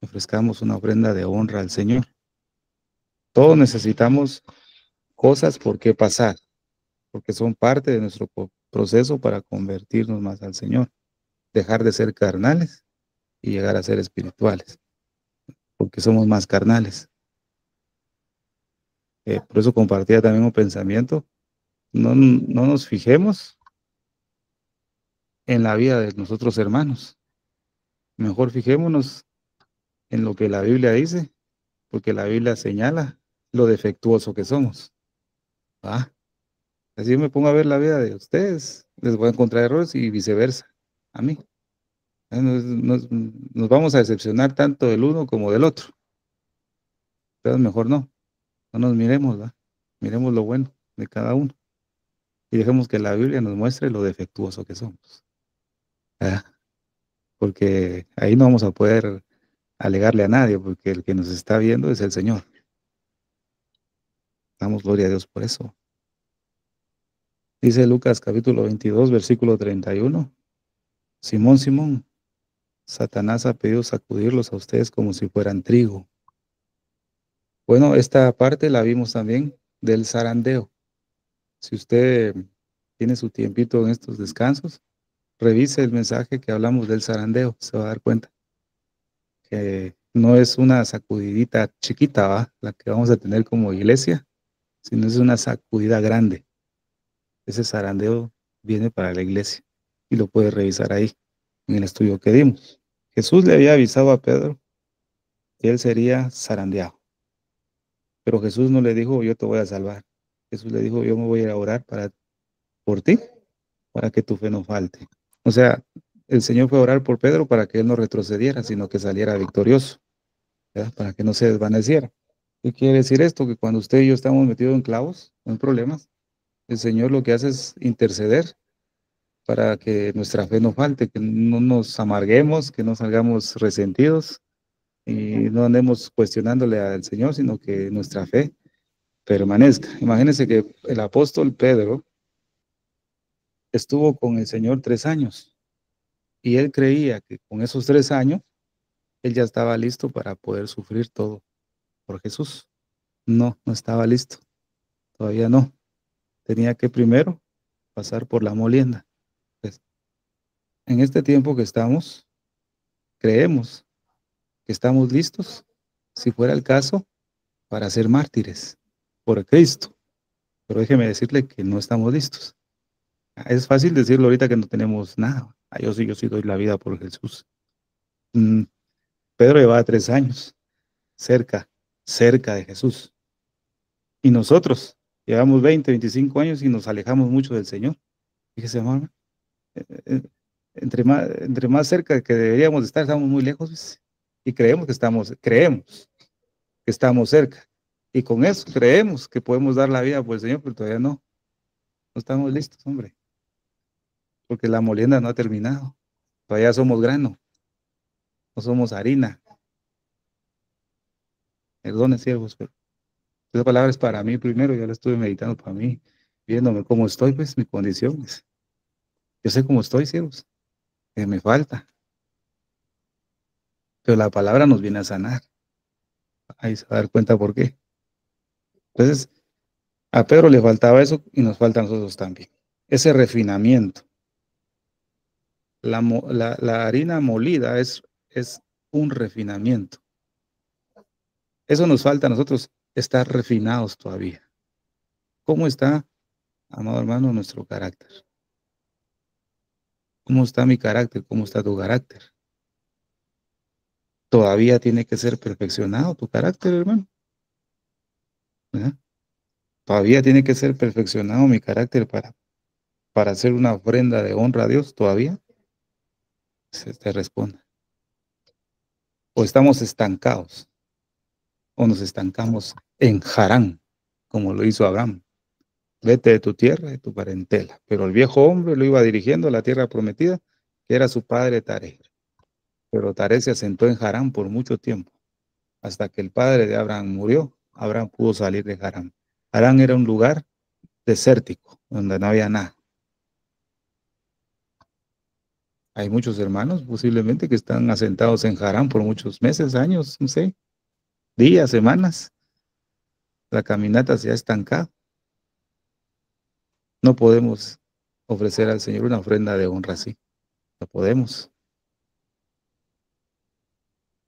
ofrezcamos una ofrenda de honra al Señor. Todos necesitamos cosas por qué pasar, porque son parte de nuestro proceso para convertirnos más al Señor, dejar de ser carnales y llegar a ser espirituales, porque somos más carnales. Por eso compartía también un pensamiento, no nos fijemos en la vida de nosotros hermanos, mejor fijémonos en lo que la Biblia dice, porque la Biblia señala lo defectuoso que somos. ¿Va? Así me pongo a ver la vida de ustedes, les voy a encontrar errores y viceversa, a mí. Nos vamos a decepcionar tanto del uno como del otro. Entonces mejor no nos miremos, ¿va? Miremos lo bueno de cada uno y dejemos que la Biblia nos muestre lo defectuoso que somos. ¿Va? Porque ahí no vamos a poder alegarle a nadie, porque el que nos está viendo es el Señor. Damos gloria a Dios por eso. Dice Lucas capítulo 22, versículo 31. Simón, Simón, Satanás ha pedido sacudirlos a ustedes como si fueran trigo. Bueno, esta parte la vimos también del zarandeo. Si usted tiene su tiempito en estos descansos, revise el mensaje que hablamos del zarandeo, se va a dar cuenta que no es una sacudidita chiquita, ¿va? La que vamos a tener como iglesia, sino es una sacudida grande. Ese zarandeo viene para la iglesia y lo puede revisar ahí en el estudio que dimos. Jesús le había avisado a Pedro que él sería zarandeado, pero Jesús no le dijo, yo te voy a salvar. Jesús le dijo, yo me voy a ir a orar por ti, para que tu fe no falte. O sea, el Señor fue a orar por Pedro para que él no retrocediera, sino que saliera victorioso, ¿verdad? Para que no se desvaneciera. ¿Qué quiere decir esto? Que cuando usted y yo estamos metidos en clavos, en problemas, el Señor lo que hace es interceder para que nuestra fe no falte, que no nos amarguemos, que no salgamos resentidos y no andemos cuestionándole al Señor, sino que nuestra fe permanezca. Imagínense que el apóstol Pedro estuvo con el Señor 3 años y él creía que con esos 3 años él ya estaba listo para poder sufrir todo por Jesús. No, no estaba listo, todavía no. Tenía que primero pasar por la molienda. Pues, en este tiempo que estamos, creemos que estamos listos, si fuera el caso, para ser mártires por Cristo. Pero déjeme decirle que no estamos listos. Es fácil decirlo ahorita que no tenemos nada. Yo sí doy la vida por Jesús. Pedro llevaba 3 años cerca de Jesús. Y nosotros llevamos 20, 25 años y nos alejamos mucho del Señor. Fíjese, hermano, entre más cerca que deberíamos estar, estamos muy lejos, ¿ves? Y creemos que estamos cerca. Y con eso creemos que podemos dar la vida por el Señor, pero todavía no estamos listos, hombre. Porque la molienda no ha terminado. Todavía somos grano, no somos harina. Perdone, siervos, pero esa palabra es para mí primero, ya la estuve meditando para mí, viéndome cómo estoy, pues, mis condiciones. Yo sé cómo estoy, siervos, que me falta. Pero la palabra nos viene a sanar. Ahí se va a dar cuenta por qué. Entonces, a Pedro le faltaba eso y nos falta a nosotros también. Ese refinamiento. La harina molida es un refinamiento. Eso nos falta a nosotros, estar refinados todavía. ¿Cómo está, amado hermano, nuestro carácter? ¿Cómo está mi carácter? ¿Cómo está tu carácter? Todavía tiene que ser perfeccionado tu carácter, hermano. ¿Verdad? Todavía tiene que ser perfeccionado mi carácter para hacer una ofrenda de honra a Dios. Todavía se te responde. O estamos estancados, o nos estancamos en Harán, como lo hizo Abraham. Vete de tu tierra, de tu parentela. Pero el viejo hombre lo iba dirigiendo a la tierra prometida, que era su padre Taré. Pero Taré se asentó en Harán por mucho tiempo. Hasta que el padre de Abraham murió, Abraham pudo salir de Harán. Harán era un lugar desértico, donde no había nada. Hay muchos hermanos posiblemente que están asentados en Harán por muchos meses, años, no sé, días, semanas. La caminata se ha estancado. No podemos ofrecer al Señor una ofrenda de honra así. No podemos.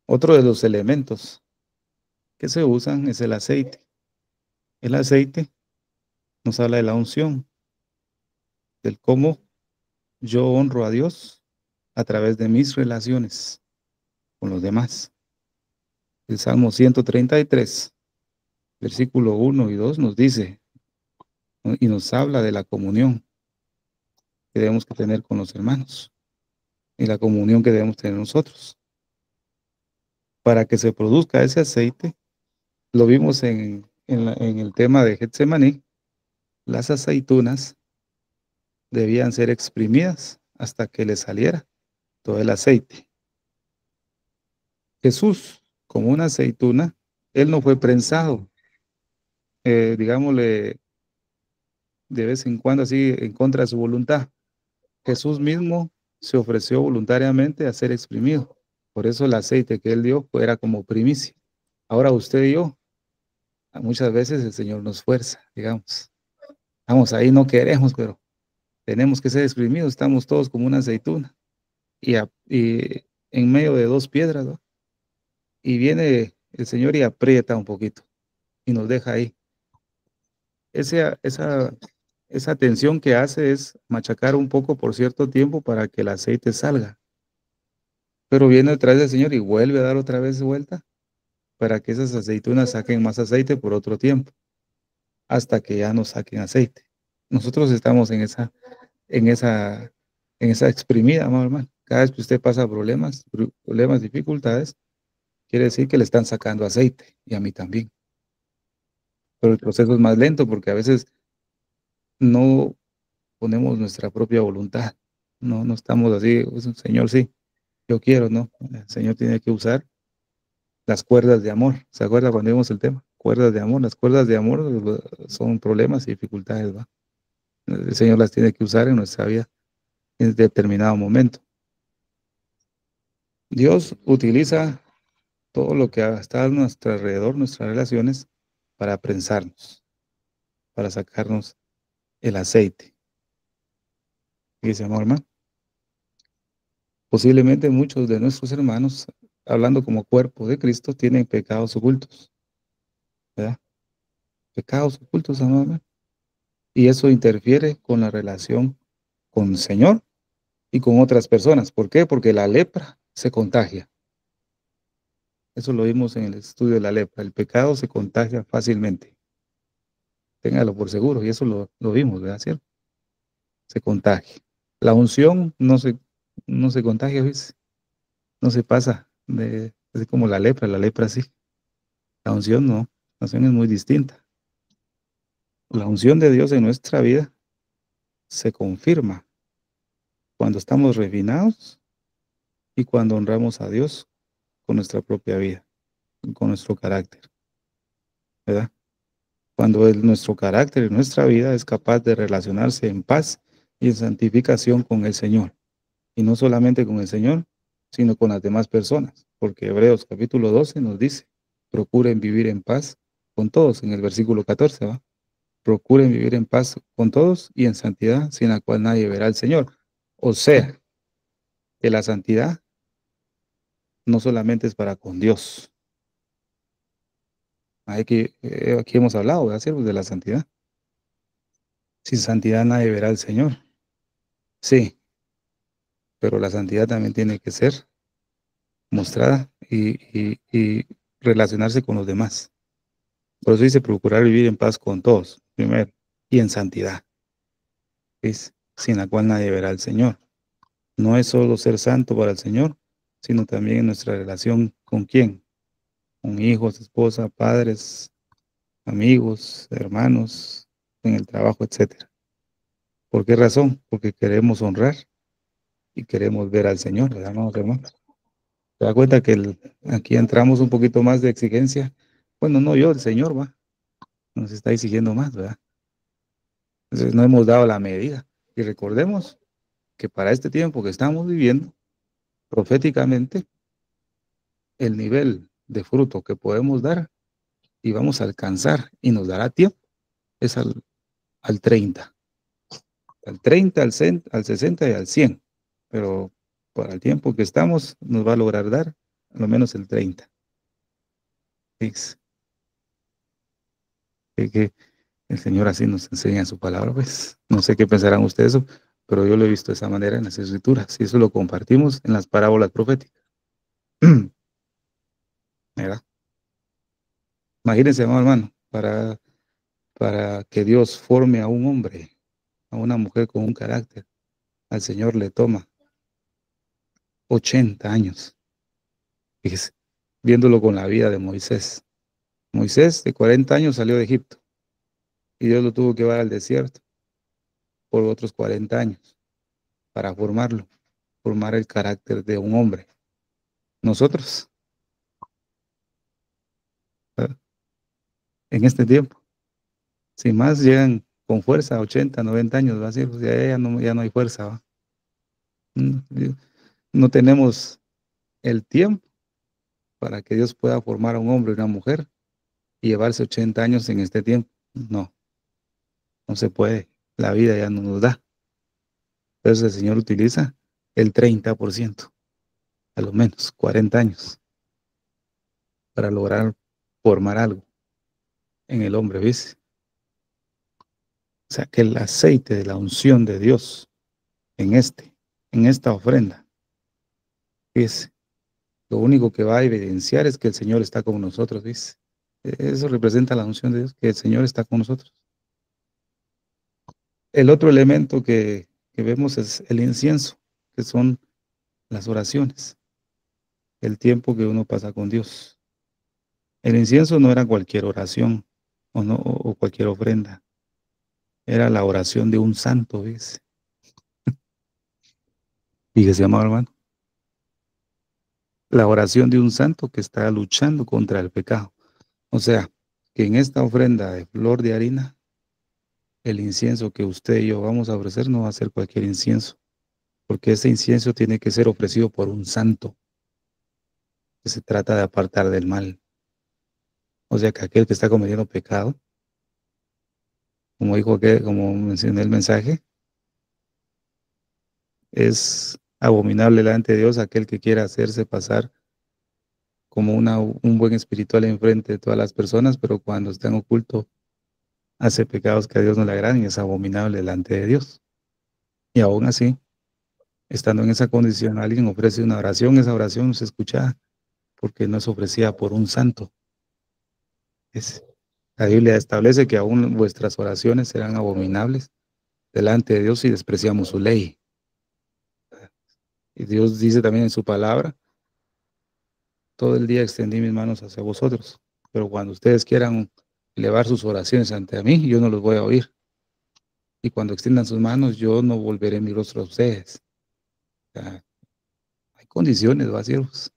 Otro de los elementos que se usan es el aceite. El aceite nos habla de la unción, del cómo yo honro a Dios a través de mis relaciones con los demás. El Salmo 133, versículo 1 y 2 nos dice, ¿no? Y nos habla de la comunión que debemos que tener con los hermanos y la comunión que debemos tener nosotros. Para que se produzca ese aceite, lo vimos en el tema de Getsemaní, las aceitunas debían ser exprimidas hasta que le saliera todo el aceite. Jesús, como una aceituna, él no fue prensado, digámosle, de vez en cuando así en contra de su voluntad. Jesús mismo se ofreció voluntariamente a ser exprimido. Por eso el aceite que él dio era como primicia. Ahora usted y yo, muchas veces el Señor nos fuerza, digamos. Vamos, ahí no queremos, pero tenemos que ser exprimidos, estamos todos como una aceituna y en medio de dos piedras, ¿no? Y viene el Señor y aprieta un poquito y nos deja ahí. Esa, esa, esa tensión que hace es machacar un poco por cierto tiempo para que el aceite salga. Pero viene detrás del Señor y vuelve a dar otra vez vuelta para que esas aceitunas saquen más aceite por otro tiempo, hasta que ya no saquen aceite. Nosotros estamos en esa, en esa exprimida, amado hermano. Cada vez que usted pasa problemas, dificultades, quiere decir que le están sacando aceite, y a mí también. Pero el proceso es más lento porque a veces no ponemos nuestra propia voluntad. No estamos así, pues, Señor, sí, yo quiero, ¿no? El Señor tiene que usar las cuerdas de amor. ¿Se acuerda cuando vimos el tema? Cuerdas de amor. Las cuerdas de amor son problemas y dificultades, ¿va? El Señor las tiene que usar en nuestra vida en determinado momento. Dios utiliza todo lo que está a nuestro alrededor, nuestras relaciones, para prensarnos, para sacarnos el aceite. Dice, amor, hermano, posiblemente muchos de nuestros hermanos, hablando como cuerpo de Cristo, tienen pecados ocultos, ¿verdad? Pecados ocultos, amor, hermano. Y eso interfiere con la relación con el Señor y con otras personas. ¿Por qué? Porque la lepra se contagia. Eso lo vimos en el estudio de la lepra. El pecado se contagia fácilmente. Téngalo por seguro. Y eso lo vimos, ¿verdad? ¿Cierto? Se contagia. La unción no se contagia, ¿ves? No se pasa. Es como la lepra sí. La unción no. La unción es muy distinta. La unción de Dios en nuestra vida se confirma cuando estamos refinados y cuando honramos a Dios con nuestra propia vida, con nuestro carácter, ¿verdad? Cuando nuestro carácter y nuestra vida es capaz de relacionarse en paz y en santificación con el Señor. Y no solamente con el Señor, sino con las demás personas. Porque Hebreos capítulo 12 nos dice, procuren vivir en paz con todos, en el versículo 14, ¿va? Procuren vivir en paz con todos y en santidad, sin la cual nadie verá al Señor. O sea, que la santidad no solamente es para con Dios. Aquí hemos hablado, ¿verdad, siervos, de la santidad? Sin santidad nadie verá al Señor. Sí, pero la santidad también tiene que ser mostrada y relacionarse con los demás. Por eso dice procurar vivir en paz con todos, primero, y en santidad, es sin la cual nadie verá al Señor. No es solo ser santo para el Señor, sino también en nuestra relación con quién, con hijos, esposa, padres, amigos, hermanos, en el trabajo, etcétera. ¿Por qué razón? Porque queremos honrar y queremos ver al Señor, ¿verdad, hermanos? ¿Se da cuenta que aquí entramos un poquito más de exigencia? Bueno, no yo, el Señor, va, nos está exigiendo más, ¿verdad? Entonces no hemos dado la medida. Y recordemos que para este tiempo que estamos viviendo, proféticamente, el nivel de fruto que podemos dar y vamos a alcanzar y nos dará tiempo es al 30. Al 30, al 60 y al 100. Pero para el tiempo que estamos nos va a lograr dar a lo menos el 30. Es que el Señor así nos enseña su palabra, pues. No sé qué pensarán ustedes, pero yo lo he visto de esa manera en las Escrituras y eso lo compartimos en las parábolas proféticas. ¿Verdad? Imagínense, hermano, para que Dios forme a un hombre, a una mujer con un carácter, al Señor le toma 80 años. Fíjese, viéndolo con la vida de Moisés. Moisés de 40 años salió de Egipto y Dios lo tuvo que llevar al desierto por otros 40 años para formarlo, formar el carácter de un hombre. Nosotros, ¿verdad? En este tiempo, si más llegan con fuerza, 80, 90 años, va a ser, pues ya no hay fuerza, ¿va? Mm, No tenemos el tiempo para que Dios pueda formar a un hombre y una mujer y llevarse 80 años en este tiempo. No. No se puede. La vida ya no nos da. Entonces el Señor utiliza el 30%, a lo menos 40 años, para lograr formar algo en el hombre, ¿ves? O sea, que el aceite de la unción de Dios en esta ofrenda, es lo único que va a evidenciar es que el Señor está con nosotros, ¿ves? Eso representa la unción de Dios, que el Señor está con nosotros. El otro elemento que vemos es el incienso, que son las oraciones, el tiempo que uno pasa con Dios. El incienso no era cualquier oración o cualquier ofrenda, era la oración de un santo, ¿ves? Y que se llamaba, hermano, la oración de un santo que está luchando contra el pecado. O sea, que en esta ofrenda de flor de harina, el incienso que usted y yo vamos a ofrecer no va a ser cualquier incienso, porque ese incienso tiene que ser ofrecido por un santo, que se trata de apartar del mal. O sea, que aquel que está cometiendo pecado, como mencioné el mensaje, es abominable delante de Dios aquel que quiera hacerse pasar como un buen espiritual enfrente de todas las personas, pero cuando está en oculto hace pecados que a Dios no le agradan y es abominable delante de Dios. Y aún así, estando en esa condición, alguien ofrece una oración, esa oración no se escucha porque no es ofrecida por un santo. La Biblia establece que aún vuestras oraciones serán abominables delante de Dios si despreciamos su ley. Y Dios dice también en su palabra, todo el día extendí mis manos hacia vosotros, pero cuando ustedes quieran elevar sus oraciones ante mí, yo no los voy a oír. Y cuando extiendan sus manos, yo no volveré mi rostro a ustedes. O sea, hay condiciones, ¿va, siervos?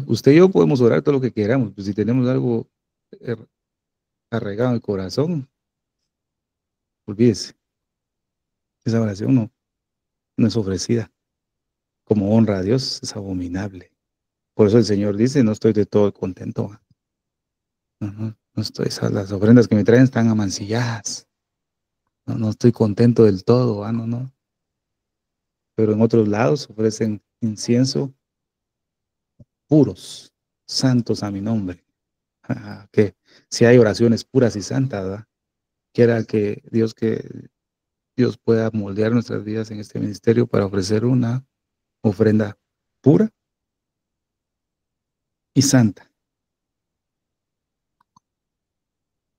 Usted y yo podemos orar todo lo que queramos, pues si tenemos algo eh, arraigado en el corazón, olvídese, esa oración no es ofrecida. Como honra a Dios, es abominable. Por eso el Señor dice, no estoy de todo contento. No estoy, las ofrendas que me traen están amancilladas. No estoy contento del todo, no. Pero en otros lados ofrecen incienso puros, santos a mi nombre. Que si hay oraciones puras y santas, ¿verdad? Quiera que Dios pueda moldear nuestras vidas en este ministerio para ofrecer una ofrenda pura y santa.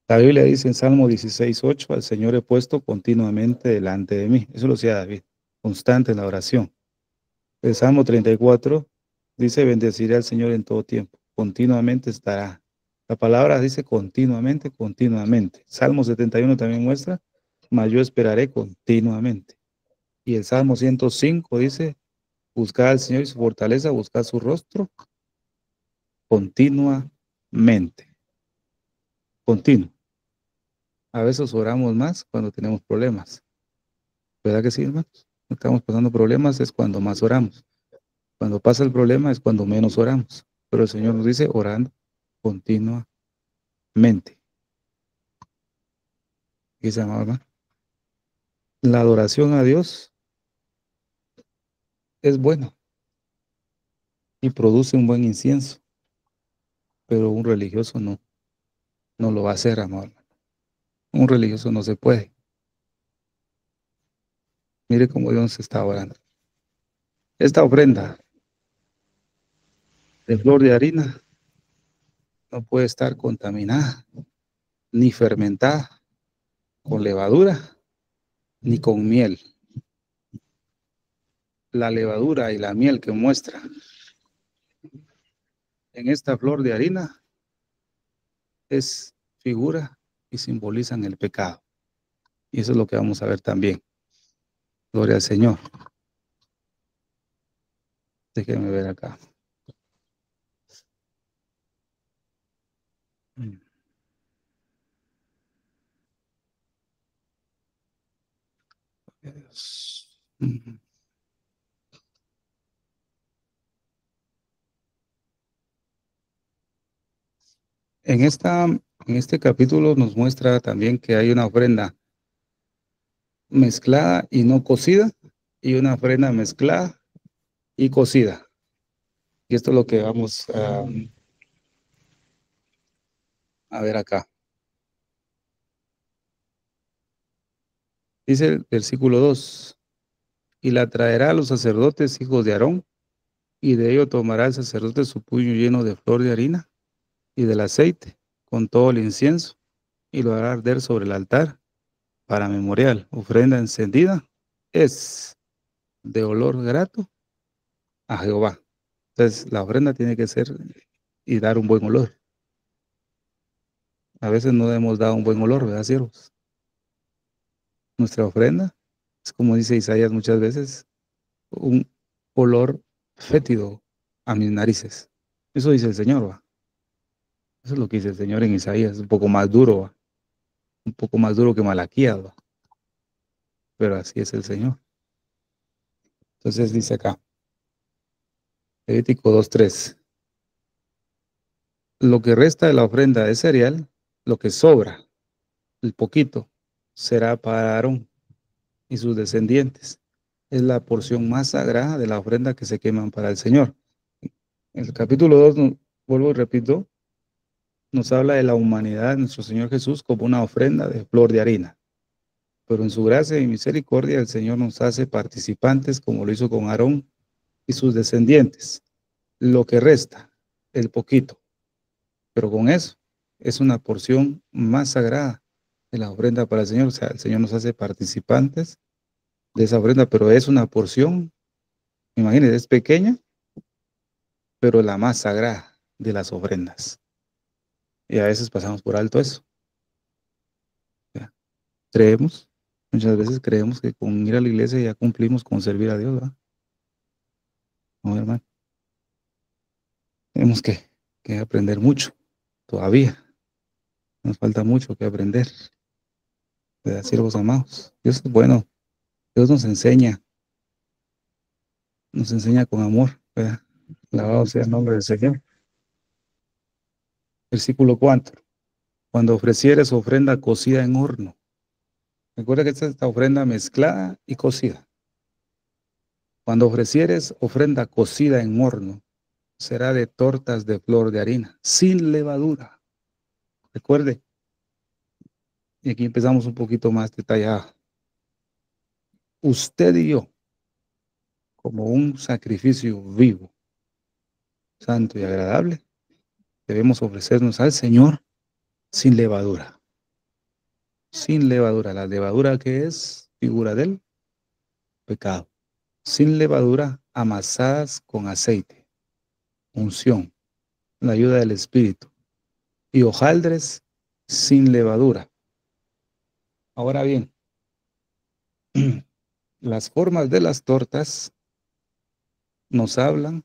La Biblia dice en Salmo 16:8, al Señor he puesto continuamente delante de mí. Eso lo decía David, constante en la oración. El Salmo 34 dice, bendeciré al Señor en todo tiempo, continuamente estará. La palabra dice continuamente, continuamente. Salmo 71 también muestra, mas yo esperaré continuamente. Y el Salmo 105 dice, buscad al Señor y su fortaleza, buscad su rostro continuamente. Continuo. A veces oramos más cuando tenemos problemas. ¿Verdad que sí, hermanos? Estamos pasando problemas, es cuando más oramos. Cuando pasa el problema es cuando menos oramos. Pero el Señor nos dice orando continuamente. ¿Qué se llama, hermano? La adoración a Dios es buena y produce un buen incienso, pero un religioso no lo va a hacer, amor. Un religioso no se puede. Mire cómo Dios está orando. Esta ofrenda de flor de harina no puede estar contaminada ni fermentada con levadura ni con miel. La levadura y la miel que muestra en esta flor de harina es figura y simbolizan el pecado. Y eso es lo que vamos a ver también. Gloria al Señor. Déjenme ver acá. En esta En este capítulo nos muestra también que hay una ofrenda mezclada y no cocida, y una ofrenda mezclada y cocida. Y esto es lo que vamos a ver acá. Dice el versículo 2, y la traerá a los sacerdotes hijos de Aarón, y de ello tomará el sacerdote su puño lleno de flor de harina y del aceite, con todo el incienso, y lo hará arder sobre el altar para memorial. Ofrenda encendida es de olor grato a Jehová. Entonces, la ofrenda tiene que ser y dar un buen olor. A veces no hemos dado un buen olor, ¿verdad, siervos? Nuestra ofrenda es, como dice Isaías muchas veces, un olor fétido a mis narices. Eso dice el Señor, ¿va? Eso es lo que dice el Señor en Isaías, un poco más duro, ¿va? Un poco más duro que Malaquías, ¿va? Pero así es el Señor. Entonces dice acá, Levítico 2:3, lo que resta de la ofrenda de cereal, lo que sobra, el poquito, será para Aarón y sus descendientes. Es la porción más sagrada de la ofrenda que se queman para el Señor. En el capítulo 2, vuelvo y repito, nos habla de la humanidad de nuestro Señor Jesús como una ofrenda de flor de harina. Pero en su gracia y misericordia el Señor nos hace participantes como lo hizo con Aarón y sus descendientes. Lo que resta, el poquito. Pero con eso es una porción más sagrada de la ofrenda para el Señor. O sea, el Señor nos hace participantes de esa ofrenda, pero es una porción, imagínense, es pequeña, pero la más sagrada de las ofrendas. Y a veces pasamos por alto eso. ¿Ya? Creemos, muchas veces creemos que con ir a la iglesia ya cumplimos con servir a Dios, ¿verdad? No, hermano. Tenemos que aprender mucho todavía. Nos falta mucho que aprender, ¿verdad, siervos amados? Dios es bueno. Dios nos enseña con amor, ¿verdad? Alabado sea el nombre del Señor. Versículo 4. Cuando ofrecieres ofrenda cocida en horno. Recuerda que esta es esta ofrenda mezclada y cocida. Cuando ofrecieres ofrenda cocida en horno, será de tortas de flor de harina, sin levadura. Recuerde, y aquí empezamos un poquito más detallado. Usted y yo, como un sacrificio vivo, santo y agradable, debemos ofrecernos al Señor sin levadura. Sin levadura. La levadura, que es figura del pecado. Sin levadura, amasadas con aceite, unción, la ayuda del Espíritu. Y hojaldres sin levadura. Ahora bien, las formas de las tortas nos hablan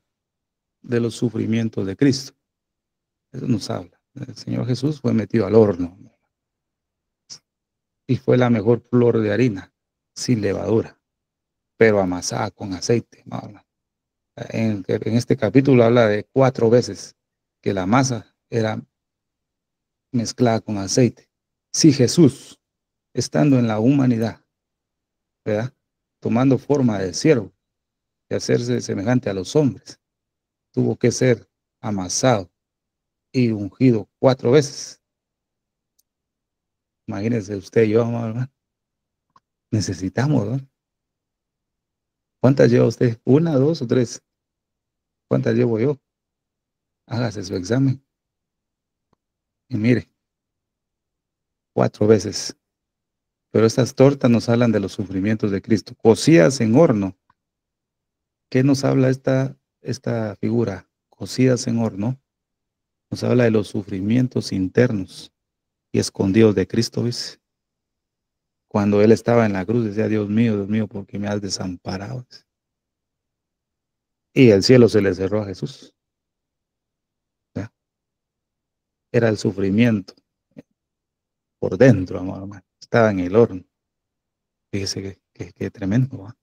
de los sufrimientos de Cristo. Eso nos habla. El Señor Jesús fue metido al horno y fue la mejor flor de harina, sin levadura, pero amasada con aceite. En este capítulo habla de 4 veces que la masa era mezclada con aceite. Si Jesús, estando en la humanidad, ¿verdad?, tomando forma de siervo y hacerse semejante a los hombres, tuvo que ser amasado y ungido 4 veces. Imagínense usted y yo, amado hermano. Necesitamos, ¿no? ¿Cuántas lleva usted? ¿1, 2 o 3? ¿Cuántas llevo yo? Hágase su examen. Y mire, 4 veces. Pero estas tortas nos hablan de los sufrimientos de Cristo, cocidas en horno. ¿Qué nos habla esta figura? Cocidas en horno. Nos habla de los sufrimientos internos y escondidos de Cristo, ¿ves? Cuando Él estaba en la cruz, decía, Dios mío, ¿por qué me has desamparado? Y el cielo se le cerró a Jesús. ¿Ya? Era el sufrimiento por dentro, amado hermano. Estaba en el horno. Fíjese que tremendo, ¿va?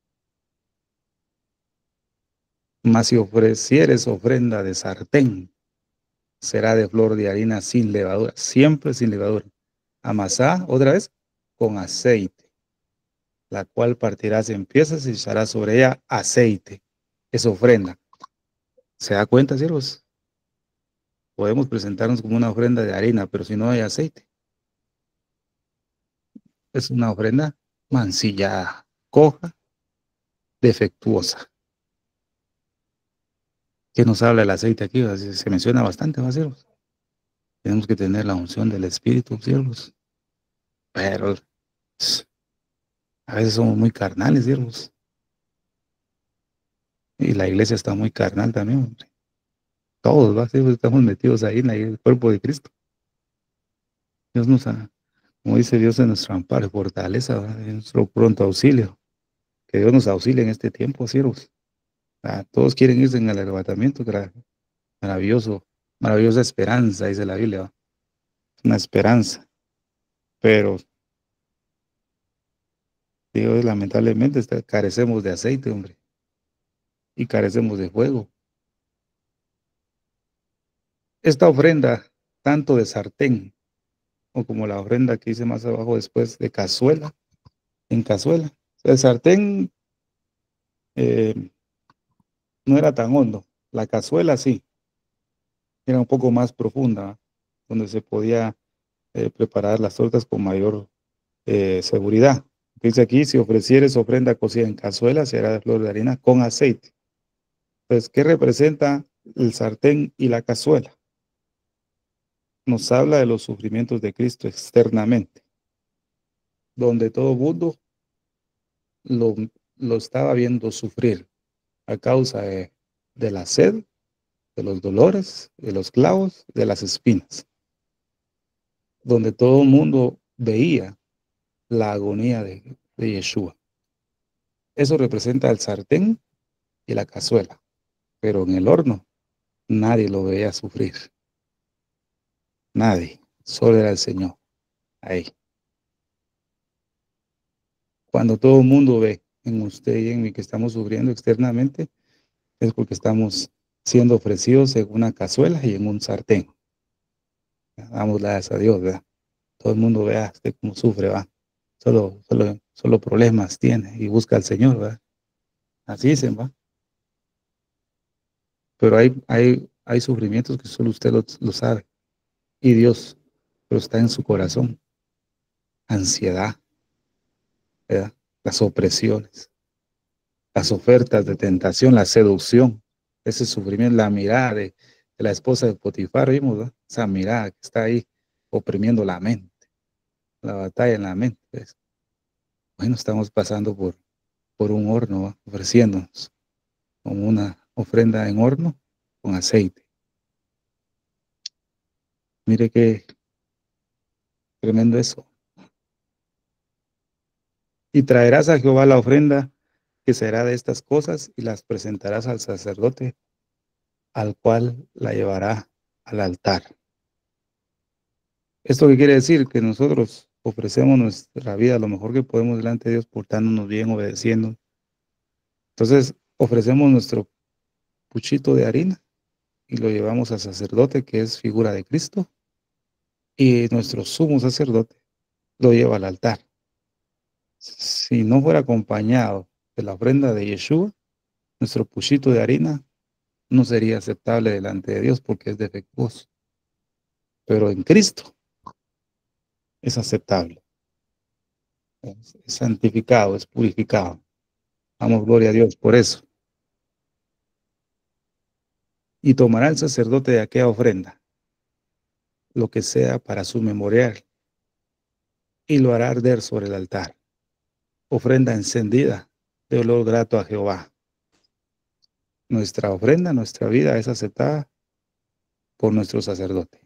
Mas si ofrecieres ofrenda de sartén, será de flor de harina sin levadura, siempre sin levadura. Amasá, otra vez, con aceite, la cual partirás en piezas y echarás sobre ella aceite. Es ofrenda. ¿Se da cuenta, siervos? Podemos presentarnos como una ofrenda de harina, pero si no hay aceite, es una ofrenda mancillada, coja, defectuosa. ¿Qué nos habla el aceite aquí? Se menciona bastante, ¿va, siervos? Tenemos que tener la unción del Espíritu, siervos. Pero a veces somos muy carnales, siervos. Y la iglesia está muy carnal también, hombre. Todos, ¿va? Siervos, estamos metidos ahí en el cuerpo de Cristo. Dios nos ha, como dice Dios, en nuestro amparo y fortaleza, ¿va? En nuestro pronto auxilio. Que Dios nos auxilie en este tiempo, siervos. Todos quieren irse en el arrebatamiento, maravilloso, maravillosa esperanza, dice la Biblia, ¿va? Una esperanza. Pero, Dios, lamentablemente, carecemos de aceite, hombre. Y carecemos de fuego. Esta ofrenda, tanto de sartén, o como la ofrenda que hice más abajo después de cazuela, en cazuela. El sartén no era tan hondo, la cazuela sí, era un poco más profunda, donde se podía preparar las tortas con mayor seguridad. Dice aquí, si ofrecieres ofrenda cocida en cazuela, será de flor de harina con aceite. Pues, ¿qué representa el sartén y la cazuela? Nos habla de los sufrimientos de Cristo externamente, donde todo mundo lo, lo estaba viendo sufrir a causa de la sed, de los dolores, de los clavos, de las espinas, donde todo el mundo veía la agonía de Yeshua. Eso representa el sartén y la cazuela, pero en el horno nadie lo veía sufrir. Nadie, solo era el Señor ahí. Cuando todo el mundo ve en usted y en mí que estamos sufriendo externamente, es porque estamos siendo ofrecidos en una cazuela y en un sartén. Damos gracias a Dios, ¿verdad? Todo el mundo vea usted cómo sufre, va. Solo problemas tiene y busca al Señor, ¿verdad? Así dicen, va. Pero hay sufrimientos que solo usted lo sabe. Y Dios, pero está en su corazón. Ansiedad, ¿verdad? Las opresiones, las ofertas de tentación, la seducción, ese sufrimiento, la mirada de la esposa de Potifar, vimos, ¿verdad? Esa mirada que está ahí oprimiendo la mente, la batalla en la mente. ¿Ves? Bueno, estamos pasando por un horno, ¿va? Ofreciéndonos como una ofrenda en horno con aceite. Mire qué tremendo eso. Y traerás a Jehová la ofrenda que será de estas cosas y las presentarás al sacerdote, al cual la llevará al altar. ¿Esto qué quiere decir? Que nosotros ofrecemos nuestra vida lo mejor que podemos delante de Dios, portándonos bien, obedeciendo. Entonces, ofrecemos nuestro puchito de harina y lo llevamos al sacerdote, que es figura de Cristo, y nuestro sumo sacerdote lo lleva al altar. Si no fuera acompañado de la ofrenda de Yeshua, nuestro puchito de harina no sería aceptable delante de Dios porque es defectuoso. Pero en Cristo es aceptable, es santificado, es purificado. Damos gloria a Dios por eso. Y tomará el sacerdote de aquella ofrenda, lo que sea para su memorial, y lo hará arder sobre el altar. Ofrenda encendida de olor grato a Jehová. Nuestra ofrenda, nuestra vida es aceptada por nuestro sacerdote.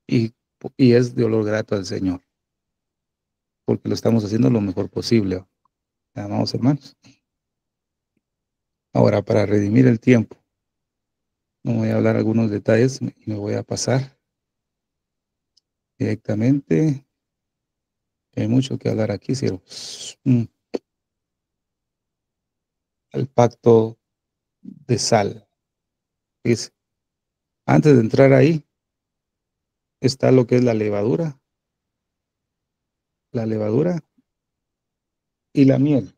Y, y es de olor grato al Señor, porque lo estamos haciendo lo mejor posible. Amados hermanos. Ahora, para redimir el tiempo, no voy a hablar algunos detalles y me voy a pasar directamente. Hay mucho que hablar aquí, siervos. El pacto de sal. Fíjese, antes de entrar ahí está lo que es la levadura y la miel.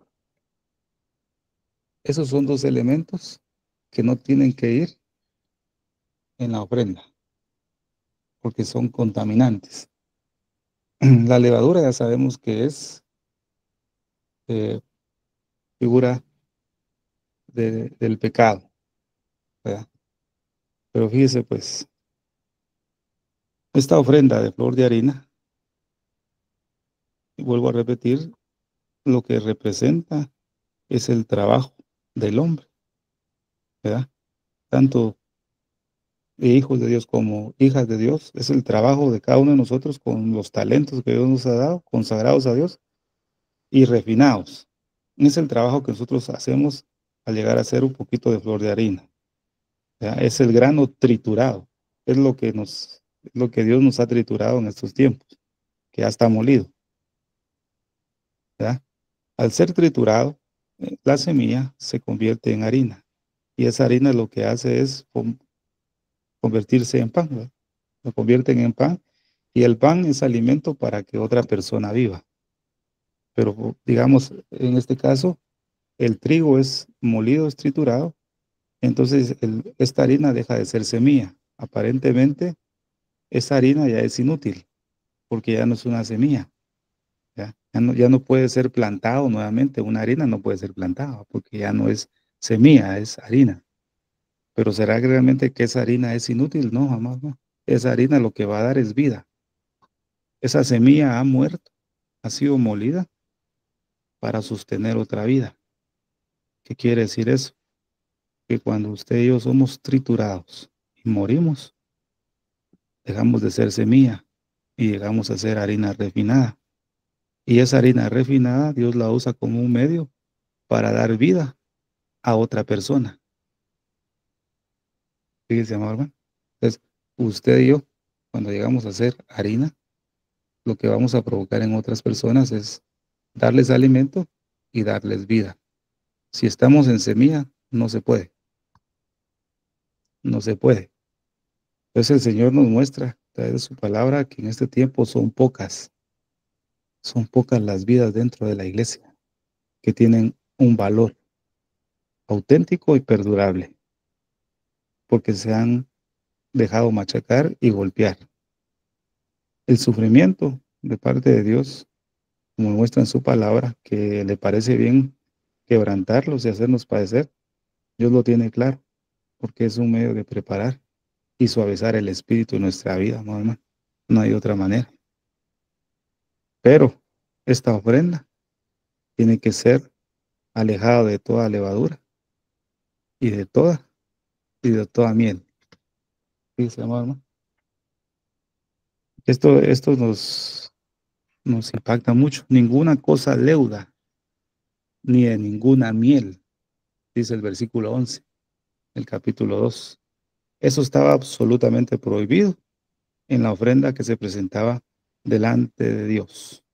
Esos son dos elementos que no tienen que ir en la ofrenda, porque son contaminantes. La levadura ya sabemos que es eh, figura del pecado, ¿verdad? Pero fíjese, pues, esta ofrenda de flor de harina, y vuelvo a repetir, lo que representa es el trabajo del hombre, ¿verdad? Tanto de hijos de Dios como hijas de Dios, es el trabajo de cada uno de nosotros con los talentos que Dios nos ha dado, consagrados a Dios y refinados. Es el trabajo que nosotros hacemos al llegar a ser un poquito de flor de harina, ¿verdad? Es el grano triturado, es lo que Dios nos ha triturado en estos tiempos, que ya está molido, ¿verdad? Al ser triturado, la semilla se convierte en harina y esa harina lo que hace es convertirse en pan, ¿verdad? Lo convierten en pan y el pan es alimento para que otra persona viva. Pero digamos, en este caso, el trigo es molido, es triturado, entonces esta harina deja de ser semilla. Aparentemente, esa harina ya es inútil porque ya no es una semilla. Ya no puede ser plantado nuevamente. Una harina no puede ser plantada porque ya no es semilla, es harina. Pero ¿será que realmente que esa harina es inútil? No, jamás no. Esa harina lo que va a dar es vida. Esa semilla ha muerto, ha sido molida para sostener otra vida. ¿Qué quiere decir eso? Que cuando usted y yo somos triturados y morimos, dejamos de ser semilla y llegamos a ser harina refinada. Y esa harina refinada Dios la usa como un medio para dar vida a otra persona. Fíjese, amado hermano. Entonces, usted y yo, cuando llegamos a ser harina, lo que vamos a provocar en otras personas es darles alimento y darles vida. Si estamos en semilla, no se puede, no se puede. Entonces el Señor nos muestra a través de su palabra que en este tiempo son pocas las vidas dentro de la iglesia que tienen un valor auténtico y perdurable, porque se han dejado machacar y golpear. El sufrimiento de parte de Dios, como muestra en su palabra, que le parece bien quebrantarlos y hacernos padecer, Dios lo tiene claro, porque es un medio de preparar y suavizar el espíritu de nuestra vida, ¿no, hermano? No hay otra manera. Pero esta ofrenda tiene que ser alejada de toda levadura y de toda miel. Fíjese, amado hermano. Esto nos impacta mucho. Ninguna cosa leuda, ni de ninguna miel, dice el versículo 11, el capítulo 2. Eso estaba absolutamente prohibido en la ofrenda que se presentaba delante de Dios.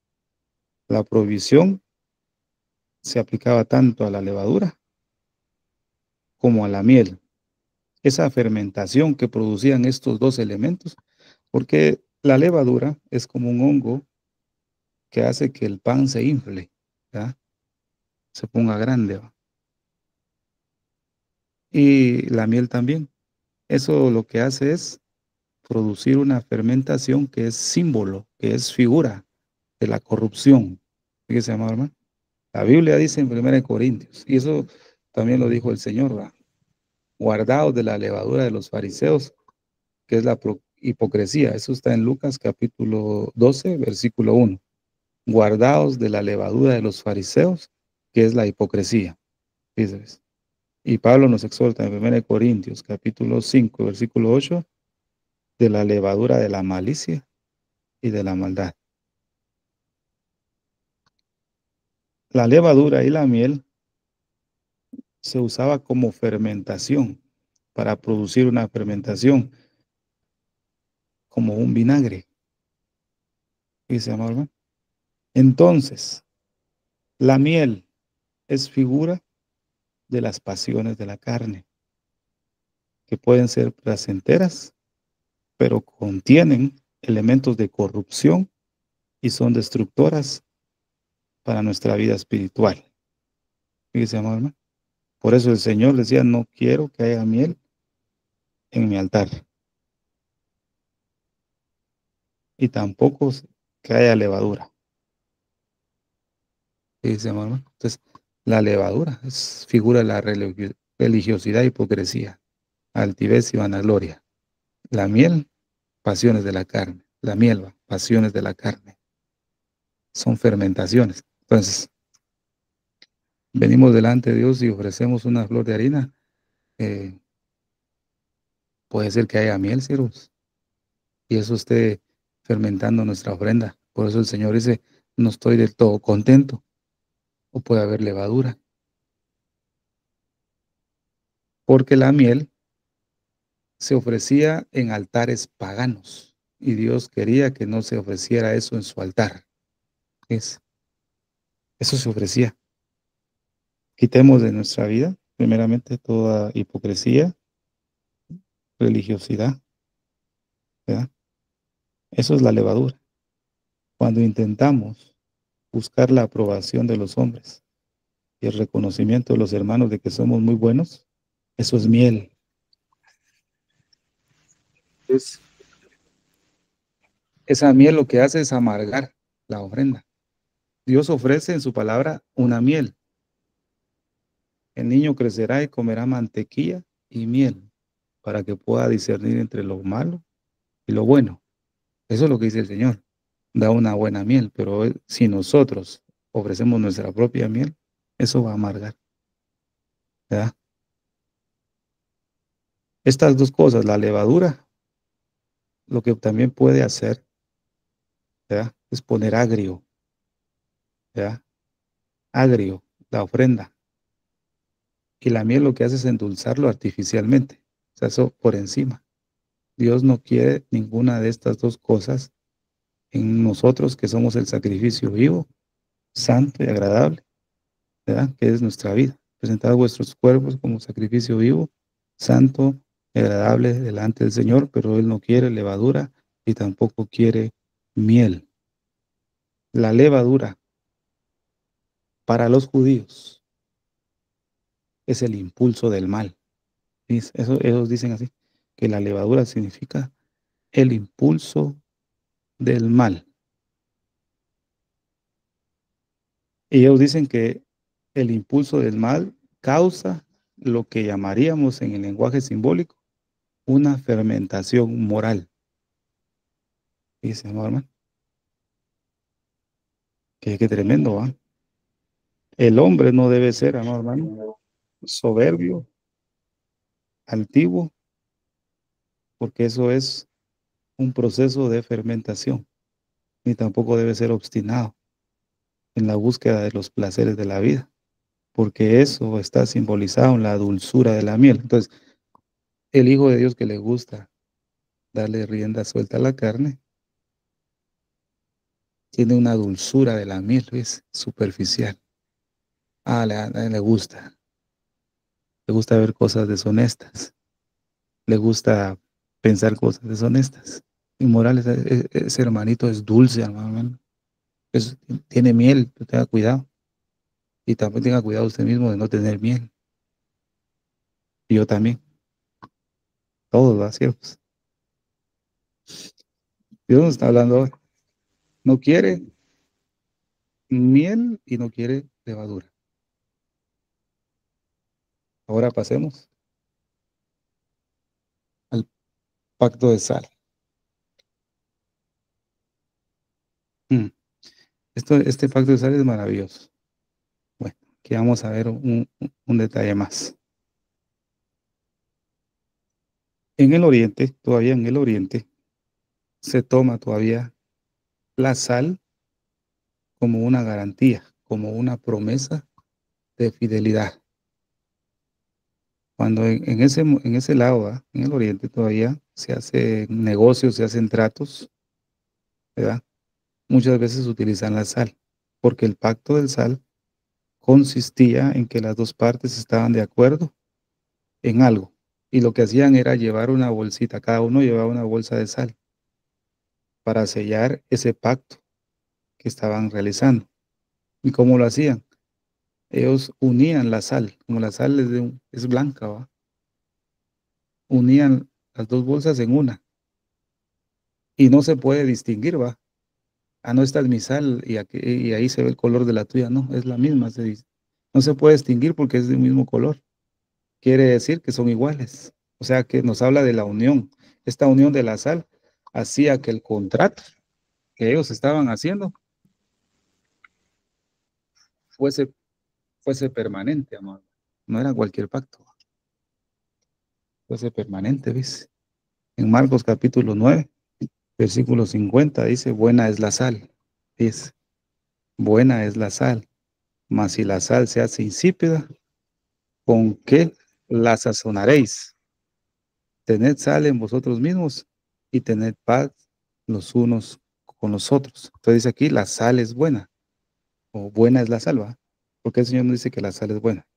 La prohibición se aplicaba tanto a la levadura como a la miel. Esa fermentación que producían estos dos elementos, porque la levadura es como un hongo que hace que el pan se infle, ¿verdad? Se ponga grande, ¿va? Y la miel también. Eso lo que hace es producir una fermentación que es símbolo, que es figura de la corrupción. Fíjese, amado hermano. La Biblia dice en 1 Corintios, y eso también lo dijo el Señor, ¿verdad? Guardaos de la levadura de los fariseos, que es la hipocresía. Eso está en Lucas capítulo 12, versículo 1. Guardaos de la levadura de los fariseos, que es la hipocresía. Fíjese. Y Pablo nos exhorta en 1 Corintios capítulo 5, versículo 8, de la levadura de la malicia y de la maldad. La levadura y la miel se usaba como fermentación para producir una fermentación como un vinagre. Dice, amor, ¿no? Entonces, la miel es figura de las pasiones de la carne, que pueden ser placenteras, pero contienen elementos de corrupción y son destructoras para nuestra vida espiritual. Fíjese, amado hermano. Por eso el Señor decía, no quiero que haya miel en mi altar. Y tampoco que haya levadura. Fíjese, amado hermano. Entonces, la levadura es figura de la religiosidad, hipocresía, altivez y vanagloria. La miel, pasiones de la carne. La mielva, pasiones de la carne. Son fermentaciones. Entonces, venimos delante de Dios y ofrecemos una flor de harina. Puede ser que haya miel, siervos, y eso esté fermentando nuestra ofrenda. Por eso el Señor dice, no estoy del todo contento. O puede haber levadura. Porque la miel se ofrecía en altares paganos. Y Dios quería que no se ofreciera eso en su altar. Eso se ofrecía. Quitemos de nuestra vida, primeramente, toda hipocresía, religiosidad, ¿verdad? Eso es la levadura. Cuando intentamos buscar la aprobación de los hombres y el reconocimiento de los hermanos de que somos muy buenos, eso es miel. Esa miel lo que hace es amargar la ofrenda. Dios ofrece en su palabra una miel. El niño crecerá y comerá mantequilla y miel para que pueda discernir entre lo malo y lo bueno. Eso es lo que dice el Señor. Da una buena miel, pero si nosotros ofrecemos nuestra propia miel, eso va a amargar, ¿verdad? Estas dos cosas, la levadura, lo que también puede hacer, ¿verdad? Es poner agrio, ¿verdad? Agrio, la ofrenda. Y la miel lo que hace es endulzarlo artificialmente. O sea, eso por encima. Dios no quiere ninguna de estas dos cosas en nosotros, que somos el sacrificio vivo, santo y agradable, ¿verdad? Que es nuestra vida. Presentad vuestros cuerpos como sacrificio vivo, santo y agradable delante del Señor, pero Él no quiere levadura y tampoco quiere miel. La levadura para los judíos es el impulso del mal. Eso, ellos dicen así, que la levadura significa el impulso del mal. Y ellos dicen que el impulso del mal causa lo que llamaríamos en el lenguaje simbólico una fermentación moral. Dice, hermano, que tremendo, ¿va? El hombre no debe ser, hermano, soberbio, altivo, porque eso es un proceso de fermentación, ni tampoco debe ser obstinado en la búsqueda de los placeres de la vida, porque eso está simbolizado en la dulzura de la miel. Entonces, el Hijo de Dios que le gusta darle rienda suelta a la carne, tiene una dulzura de la miel, es superficial. Le gusta. Le gusta ver cosas deshonestas. Le gusta pensar cosas deshonestas. Inmorales. Ese hermanito es dulce, hermano. Tiene miel, tenga cuidado. Y también tenga cuidado usted mismo de no tener miel. Y yo también. Todos, ¿va? ¿Cierto? Dios nos está hablando ahora. No quiere miel y no quiere levadura. Ahora pasemos al pacto de sal. Este pacto de sal es maravilloso. Bueno, aquí vamos a ver un detalle más. En el oriente, todavía en el oriente, se toma todavía la sal como una garantía, como una promesa de fidelidad. Cuando en ese lado, ¿verdad? En el oriente todavía se hacen negocios, se hacen tratos, ¿verdad? Muchas veces utilizan la sal, porque el pacto del sal consistía en que las dos partes estaban de acuerdo en algo. Y lo que hacían era llevar una bolsita, cada uno llevaba una bolsa de sal para sellar ese pacto que estaban realizando. ¿Y cómo lo hacían? Ellos unían la sal, como la sal es blanca, ¿va? Unían las dos bolsas en una y no se puede distinguir, ¿va? Ah, no, esta es mi sal y ahí se ve el color de la tuya, no, es la misma, no se puede distinguir porque es del mismo color. Quiere decir que son iguales. O sea que nos habla de la unión. Esta unión de la sal hacía que el contrato que ellos estaban haciendo fuese, fuese permanente, amado. No era cualquier pacto, fuese permanente, ¿ves? En Marcos capítulo 9 versículo 50 dice, buena es la sal. Dice, buena es la sal, mas si la sal se hace insípida, ¿con qué la sazonaréis? Tened sal en vosotros mismos y tened paz los unos con los otros. Entonces dice aquí, la sal es buena, o buena es la salva. Porque el Señor no dice que la sal es buena,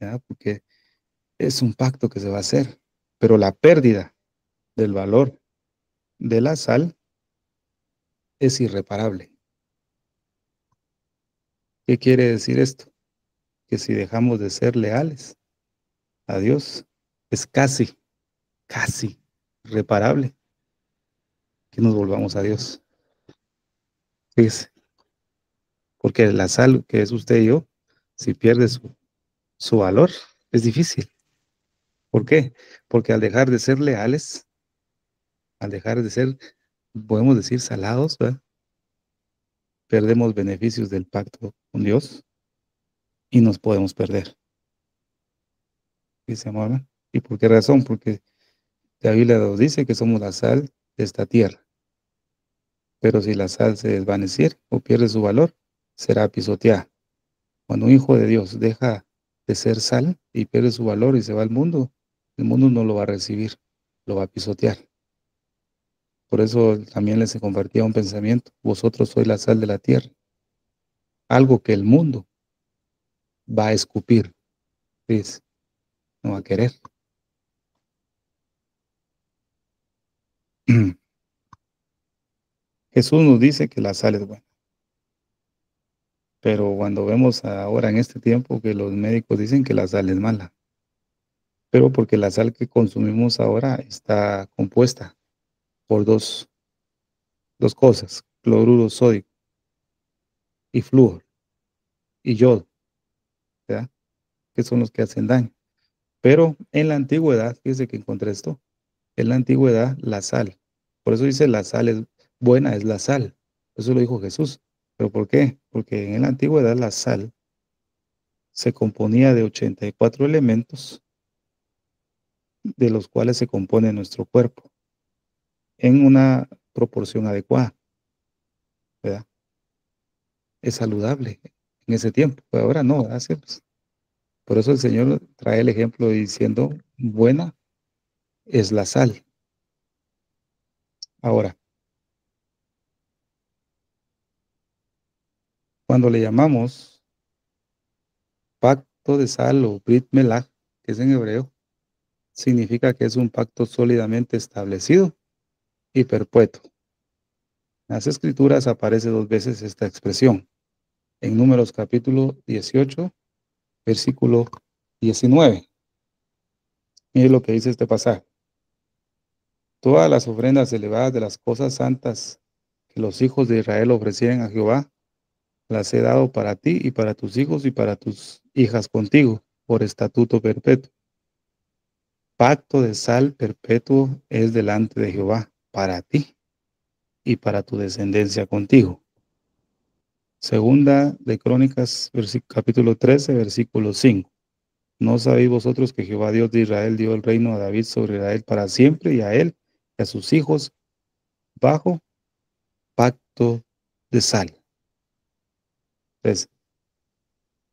¿ya? Porque es un pacto que se va a hacer, pero la pérdida del valor de la sal es irreparable. ¿Qué quiere decir esto? Que si dejamos de ser leales a Dios, es casi irreparable que nos volvamos a Dios. Fíjese, porque la sal que es usted y yo, si pierde su valor, es difícil. ¿Por qué? Porque al dejar de ser leales, al dejar de ser, podemos decir, salados, ¿verdad? Perdemos beneficios del pacto con Dios y nos podemos perder. Dice, amor, ¿y por qué razón? Porque la Biblia nos dice que somos la sal de esta tierra. Pero si la sal se desvaneciere o pierde su valor, será pisoteada. Cuando un hijo de Dios deja de ser sal y pierde su valor y se va al mundo, el mundo no lo va a recibir, lo va a pisotear. Por eso también les compartía un pensamiento, vosotros sois la sal de la tierra, algo que el mundo va a escupir, ¿ves? No va a querer. Jesús nos dice que la sal es buena, pero cuando vemos ahora en este tiempo que los médicos dicen que la sal es mala, pero porque la sal que consumimos ahora está compuesta por dos cosas, cloruro sódico y flúor y yodo, ¿verdad? Que son los que hacen daño. Pero en la antigüedad, fíjese que encontré esto, en la antigüedad la sal, por eso dice la sal es buena, es la sal, eso lo dijo Jesús. ¿Pero por qué? Porque en la antigüedad la sal se componía de 84 elementos, de los cuales se compone nuestro cuerpo, en una proporción adecuada, ¿verdad? Es saludable en ese tiempo, pero ahora no, ¿verdad? Sí, pues, por eso el Señor trae el ejemplo diciendo, buena es la sal. Ahora, cuando le llamamos pacto de sal o Brit Melach, que es en hebreo, significa que es un pacto sólidamente establecido y perpetuo. En las Escrituras aparece dos veces esta expresión, en Números capítulo 18, versículo 19. Mire lo que dice este pasaje. Todas las ofrendas elevadas de las cosas santas que los hijos de Israel ofrecieran a Jehová, las he dado para ti y para tus hijos y para tus hijas contigo, por estatuto perpetuo. Pacto de sal perpetuo es delante de Jehová para ti y para tu descendencia contigo. Segunda de Crónicas, capítulo 13, versículo 5. ¿No sabéis vosotros que Jehová Dios de Israel dio el reino a David sobre Israel para siempre y a él y a sus hijos bajo pacto de sal? Entonces,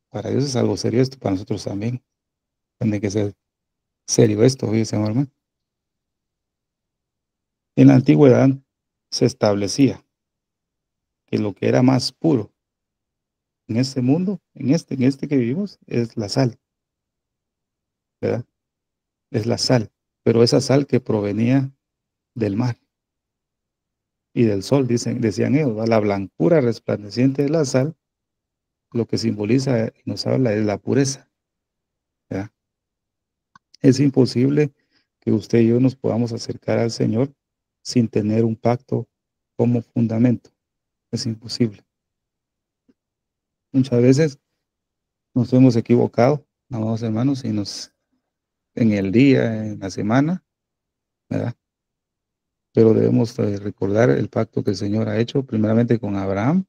para Dios es algo serio esto, para nosotros también. Tiene que ser serio esto, fíjese, hermano. En la antigüedad se establecía que lo que era más puro en este mundo, en este que vivimos, es la sal, ¿verdad? es la sal, pero esa sal que provenía del mar y del sol, decían ellos, ¿va? La blancura resplandeciente de la sal, lo que simboliza y nos habla es la pureza, ¿verdad? Es imposible que usted y yo nos podamos acercar al Señor sin tener un pacto como fundamento. Es imposible. Muchas veces nos hemos equivocado, amados hermanos, en el día, en la semana, ¿verdad? Pero debemos recordar el pacto que el Señor ha hecho primeramente con Abraham,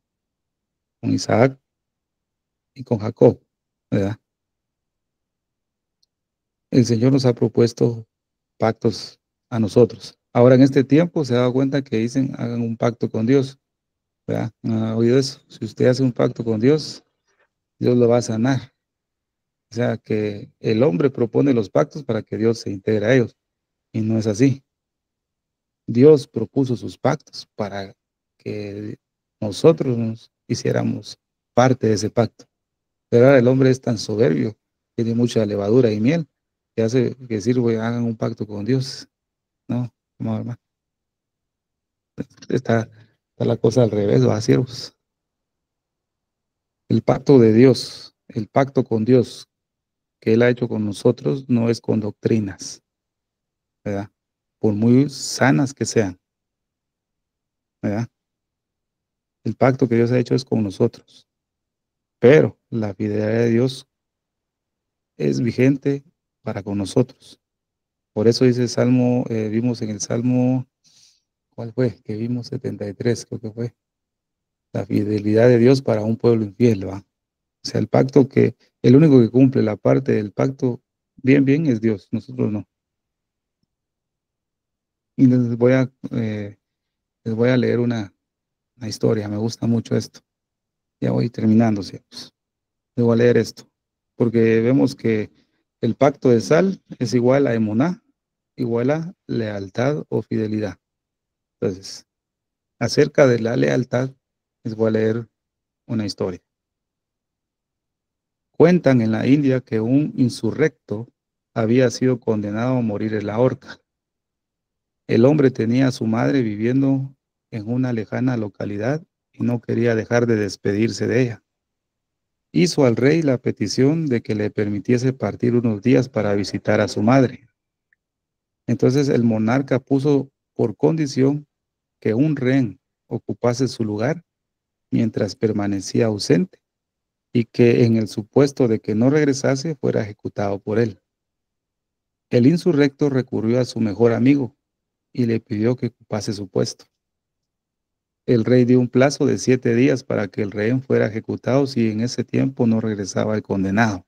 con Isaac y con Jacob, ¿verdad? El Señor nos ha propuesto pactos a nosotros. Ahora en este tiempo se ha dado cuenta que dicen hagan un pacto con Dios, ¿verdad? ¿Ha oído eso? Si usted hace un pacto con Dios, Dios lo va a sanar. O sea que el hombre propone los pactos para que Dios se integre a ellos. Y no es así. Dios propuso sus pactos para que nosotros nos hiciéramos parte de ese pacto. Pero ahora el hombre es tan soberbio, tiene mucha levadura y miel, que hace que sirve, hagan un pacto con Dios. No, no, hermano. Está la cosa al revés, va, siervos. El pacto de Dios, el pacto con Dios que Él ha hecho con nosotros, no es con doctrinas, ¿verdad? Por muy sanas que sean, ¿verdad? El pacto que Dios ha hecho es con nosotros, pero la fidelidad de Dios es vigente para con nosotros. Por eso dice el Salmo, vimos en el Salmo, ¿cuál fue? Que vimos 73, creo que fue. La fidelidad de Dios para un pueblo infiel, ¿va? O sea, el único que cumple la parte del pacto bien es Dios, nosotros no. Y les voy a leer una historia, me gusta mucho esto. Ya voy terminando, ¿cierto? Les voy a leer esto, porque vemos que el pacto de sal es igual a emuná, igual a lealtad o fidelidad. Entonces, acerca de la lealtad, les voy a leer una historia. Cuentan en la India que un insurrecto había sido condenado a morir en la horca. El hombre tenía a su madre viviendo en una lejana localidad y no quería dejar de despedirse de ella. Hizo al rey la petición de que le permitiese partir unos días para visitar a su madre. Entonces el monarca puso por condición que un rehén ocupase su lugar mientras permanecía ausente y que en el supuesto de que no regresase fuera ejecutado por él. El insurrecto recurrió a su mejor amigo y le pidió que ocupase su puesto. El rey dio un plazo de 7 días para que el rehén fuera ejecutado si en ese tiempo no regresaba el condenado.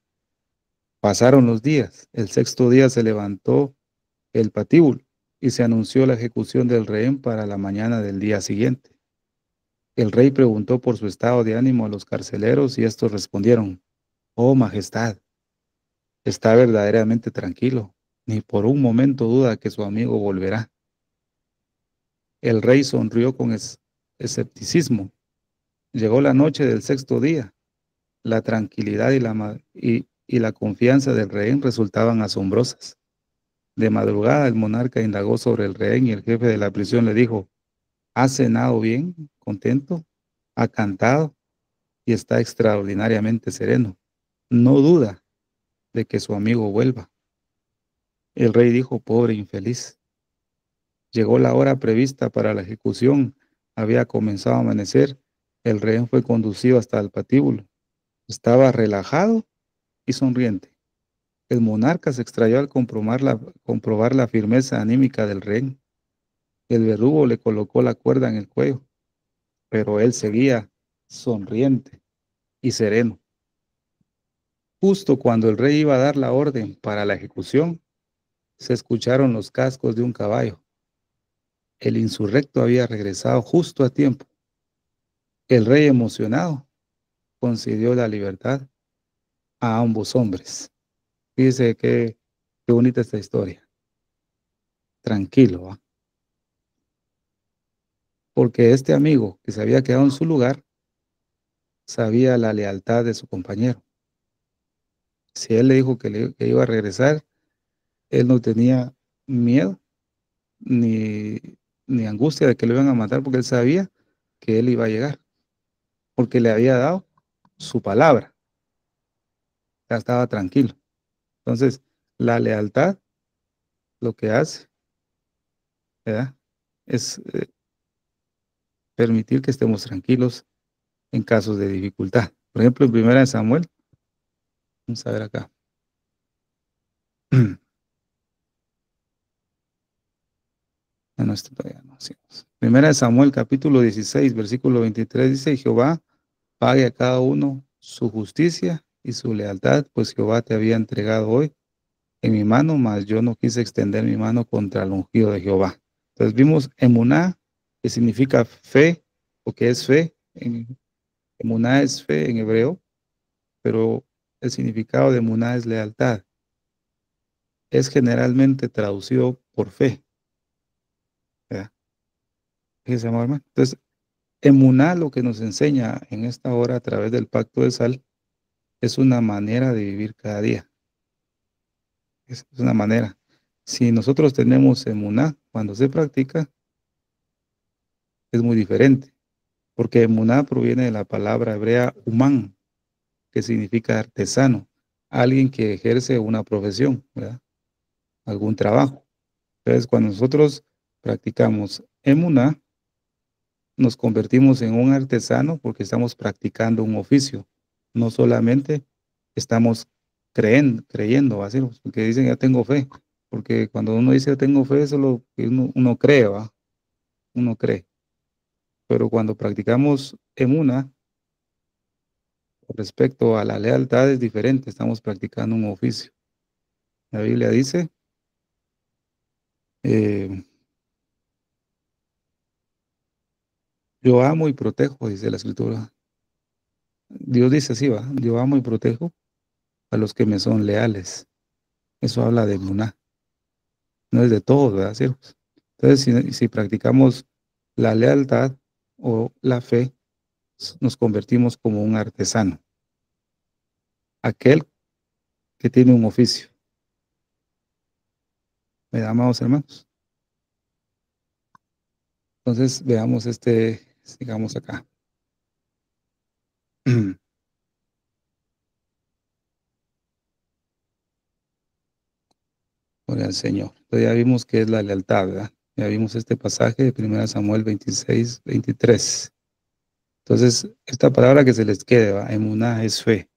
Pasaron los días. El sexto día se levantó el patíbulo y se anunció la ejecución del rehén para la mañana del día siguiente. El rey preguntó por su estado de ánimo a los carceleros y estos respondieron: Oh, Majestad, está verdaderamente tranquilo, ni por un momento duda que su amigo volverá. El rey sonrió con escepticismo. Llegó la noche del sexto día. La tranquilidad y la confianza del rehén resultaban asombrosas. De madrugada el monarca indagó sobre el rehén y el jefe de la prisión le dijo: ¿Ha cenado bien, contento? ¿Ha cantado? Y está extraordinariamente sereno. No duda de que su amigo vuelva. El rey dijo: Pobre infeliz. Llegó la hora prevista para la ejecución. Había comenzado a amanecer. El rehén fue conducido hasta el patíbulo. Estaba relajado y sonriente. El monarca se extrayó al comprobar la firmeza anímica del rehén. El verdugo le colocó la cuerda en el cuello, pero él seguía sonriente y sereno. Justo cuando el rey iba a dar la orden para la ejecución, se escucharon los cascos de un caballo. El insurrecto había regresado justo a tiempo. El rey, emocionado, concedió la libertad a ambos hombres. Fíjese qué bonita esta historia. Tranquilo, ¿va? Porque este amigo que se había quedado en su lugar sabía la lealtad de su compañero. Si él le dijo que iba a regresar, Él no tenía miedo ni, ni angustia de que lo iban a matar porque él sabía que él iba a llegar, porque le había dado su palabra, ya estaba tranquilo. Entonces, la lealtad lo que hace, ¿verdad? Es permitir que estemos tranquilos en casos de dificultad. Por ejemplo, en Primera de Samuel, vamos a ver acá. No, esto todavía no. Sigamos. Primera de Samuel, capítulo 16, versículo 23, dice: Jehová pague a cada uno su justicia y su lealtad, pues Jehová te había entregado hoy en mi mano, mas yo no quise extender mi mano contra el ungido de Jehová. Entonces vimos emuná, que significa fe, o que es fe. Emuná es fe en hebreo, pero el significado de emuná es lealtad. Es generalmente traducido por fe, ¿verdad? Fíjese, amor, hermano. Entonces, emuná lo que nos enseña en esta hora a través del pacto de sal es una manera de vivir cada día. Es una manera. Si nosotros tenemos emuná, cuando se practica, es muy diferente, porque emuná proviene de la palabra hebrea humán, que significa artesano, alguien que ejerce una profesión, ¿verdad? Algún trabajo. Entonces, cuando nosotros practicamos emuná, nos convertimos en un artesano porque estamos practicando un oficio. No solamente estamos creyendo, ¿va? Porque dicen ya tengo fe. Porque cuando uno dice tengo fe, eso es lo que uno cree, ¿va? Uno cree. Pero cuando practicamos emuna, respecto a la lealtad es diferente. Estamos practicando un oficio. La Biblia dice, eh, yo amo y protejo, dice la Escritura. Dios dice así, va, yo amo y protejo a los que me son leales. Eso habla de emuná. No es de todos, ¿verdad, siervos? Entonces, si practicamos la lealtad o la fe, nos convertimos como un artesano, aquel que tiene un oficio. ¿Me amados hermanos? Entonces, veamos sigamos acá. Gloria al Señor. Entonces ya vimos que es la lealtad, ¿verdad? Ya vimos este pasaje de 1 Samuel 26, 23. Entonces, esta palabra que se les quede, ¿va? Emuná es fe.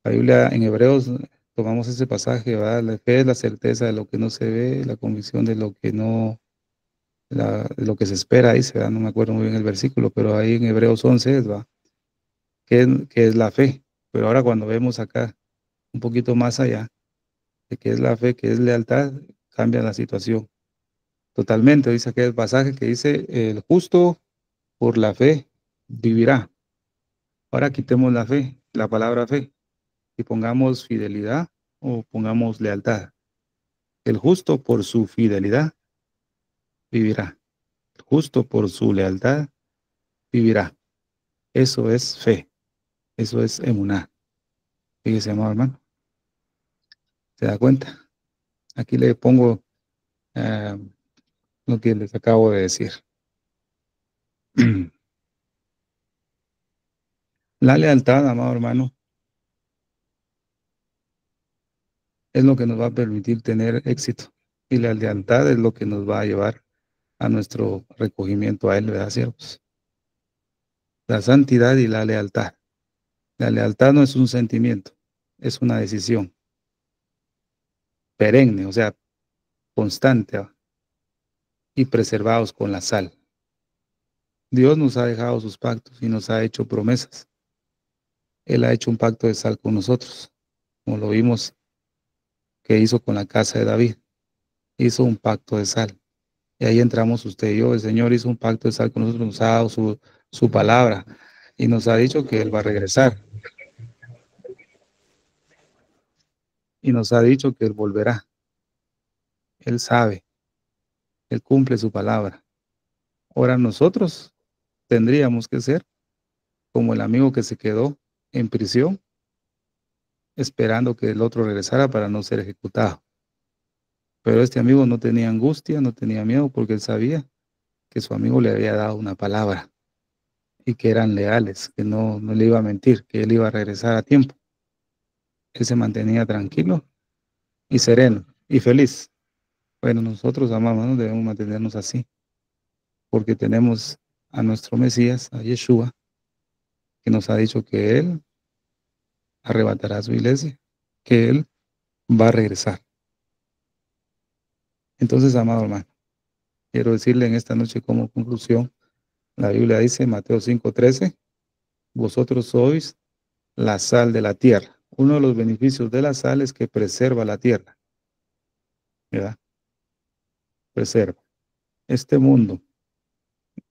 La Biblia en Hebreos tomamos ese pasaje, ¿verdad? La fe es la certeza de lo que no se ve, la convicción de lo que no, de lo que se espera, dice, ¿verdad? No me acuerdo muy bien el versículo, pero ahí en Hebreos 11 es, ¿va? ¿Qué es la fe? Pero ahora cuando vemos acá un poquito más allá de qué es la fe, qué es lealtad, cambia la situación totalmente. Dice aquel pasaje que dice, el justo por la fe vivirá. Ahora quitemos la fe, la palabra fe, y pongamos fidelidad o pongamos lealtad. El justo por su fidelidad vivirá. El justo por su lealtad vivirá. Eso es fe. Eso es emuná. Fíjese, amado hermano. ¿Se da cuenta? Aquí le pongo eh, lo que les acabo de decir. La lealtad, amado hermano, es lo que nos va a permitir tener éxito. Y la lealtad es lo que nos va a llevar a nuestro recogimiento a Él, ¿verdad, siervos? La santidad y la lealtad. La lealtad no es un sentimiento, es una decisión perenne, o sea, constante, ¿va? Y preservados con la sal. Dios nos ha dejado sus pactos y nos ha hecho promesas. Él ha hecho un pacto de sal con nosotros, como lo vimos que hizo con la casa de David. Hizo un pacto de sal. Y ahí entramos usted y yo. El Señor hizo un pacto de sal con nosotros, nos ha dado su palabra y nos ha dicho que Él va a regresar. Y nos ha dicho que Él volverá. Él sabe, Él cumple su palabra. Ahora nosotros tendríamos que ser como el amigo que se quedó en prisión esperando que el otro regresara para no ser ejecutado. Pero este amigo no tenía angustia, no tenía miedo, porque él sabía que su amigo le había dado una palabra y que eran leales, que no le iba a mentir, que él iba a regresar a tiempo. Él se mantenía tranquilo y sereno y feliz. Bueno, nosotros, amados, no debemos mantenernos así, porque tenemos a nuestro Mesías, a Yeshua, que nos ha dicho que Él arrebatará a su iglesia, que Él va a regresar. Entonces, amado hermano, quiero decirle en esta noche como conclusión, la Biblia dice, Mateo 5:13, vosotros sois la sal de la tierra. Uno de los beneficios de la sal es que preserva la tierra, ¿verdad? Preserva. Este mundo,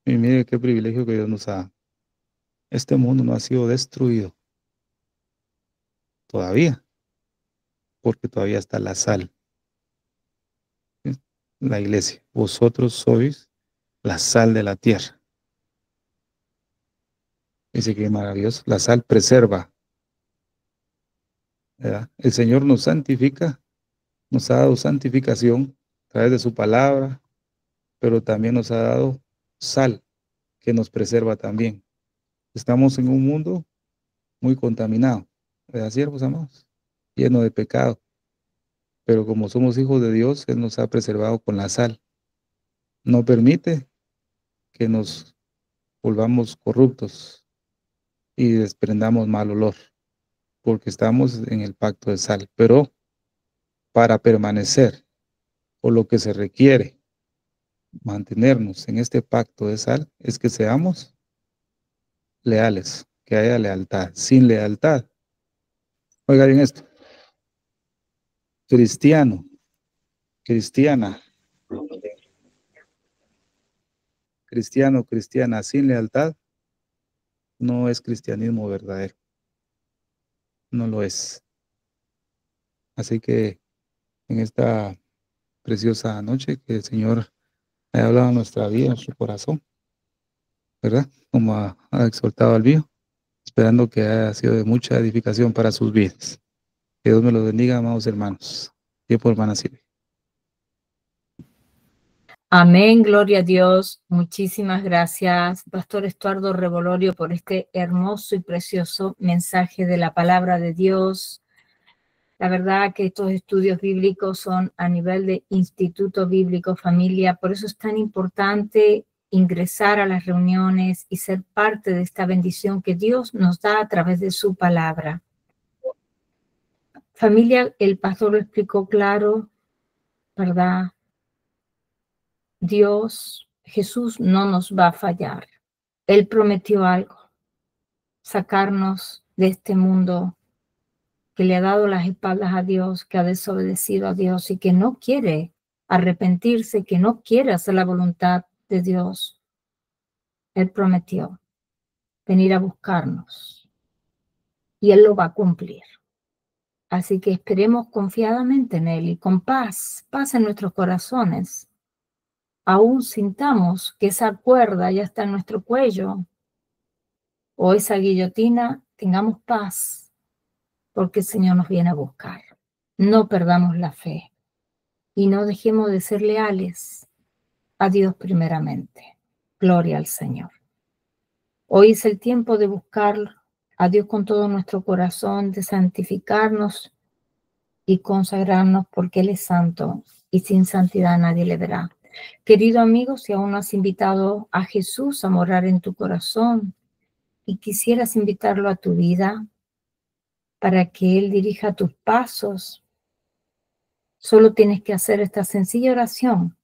y mire qué privilegio que Dios nos ha dado. Este mundo no ha sido destruido todavía, porque todavía está la sal, ¿sí? La iglesia. Vosotros sois la sal de la tierra. Dice que maravilloso. La sal preserva, ¿verdad? El Señor nos santifica, nos ha dado santificación a través de su palabra, pero también nos ha dado sal que nos preserva también. Estamos en un mundo muy contaminado, ¿verdad, siervos amados? Lleno de pecado. Pero como somos hijos de Dios, Él nos ha preservado con la sal. No permite que nos volvamos corruptos y desprendamos mal olor, porque estamos en el pacto de sal. Pero para permanecer, o lo que se requiere mantenernos en este pacto de sal, es que seamos leales, que haya lealtad. Sin lealtad, oiga bien esto, cristiano, cristiana, cristiano, cristiana, sin lealtad, no es cristianismo verdadero, no lo es. Así que en esta preciosa noche que el Señor haya hablado en nuestra vida, en su corazón, ¿verdad? Como ha exhortado al mío, esperando que haya sido de mucha edificación para sus vidas. Que Dios me los bendiga, amados hermanos. Tiempo, hermana Silvia. Amén, gloria a Dios. Muchísimas gracias, Pastor Estuardo Revolorio, por este hermoso y precioso mensaje de la palabra de Dios. La verdad que estos estudios bíblicos son a nivel de Instituto Bíblico Familia, por eso es tan importante ingresar a las reuniones y ser parte de esta bendición que Dios nos da a través de su palabra. Familia, el pastor lo explicó claro, ¿verdad? Dios, Jesús no nos va a fallar. Él prometió algo, sacarnos de este mundo que le ha dado las espaldas a Dios, que ha desobedecido a Dios y que no quiere arrepentirse, que no quiere hacer la voluntad de Dios. Él prometió venir a buscarnos y Él lo va a cumplir. Así que esperemos confiadamente en Él y con paz, paz en nuestros corazones. Aún sintamos que esa cuerda ya está en nuestro cuello o esa guillotina, tengamos paz, porque el Señor nos viene a buscar. No perdamos la fe y no dejemos de ser leales a Dios primeramente. Gloria al Señor. Hoy es el tiempo de buscar a Dios con todo nuestro corazón, de santificarnos y consagrarnos porque Él es santo y sin santidad nadie le verá. Querido amigo, si aún no has invitado a Jesús a morar en tu corazón y quisieras invitarlo a tu vida para que Él dirija tus pasos, solo tienes que hacer esta sencilla oración,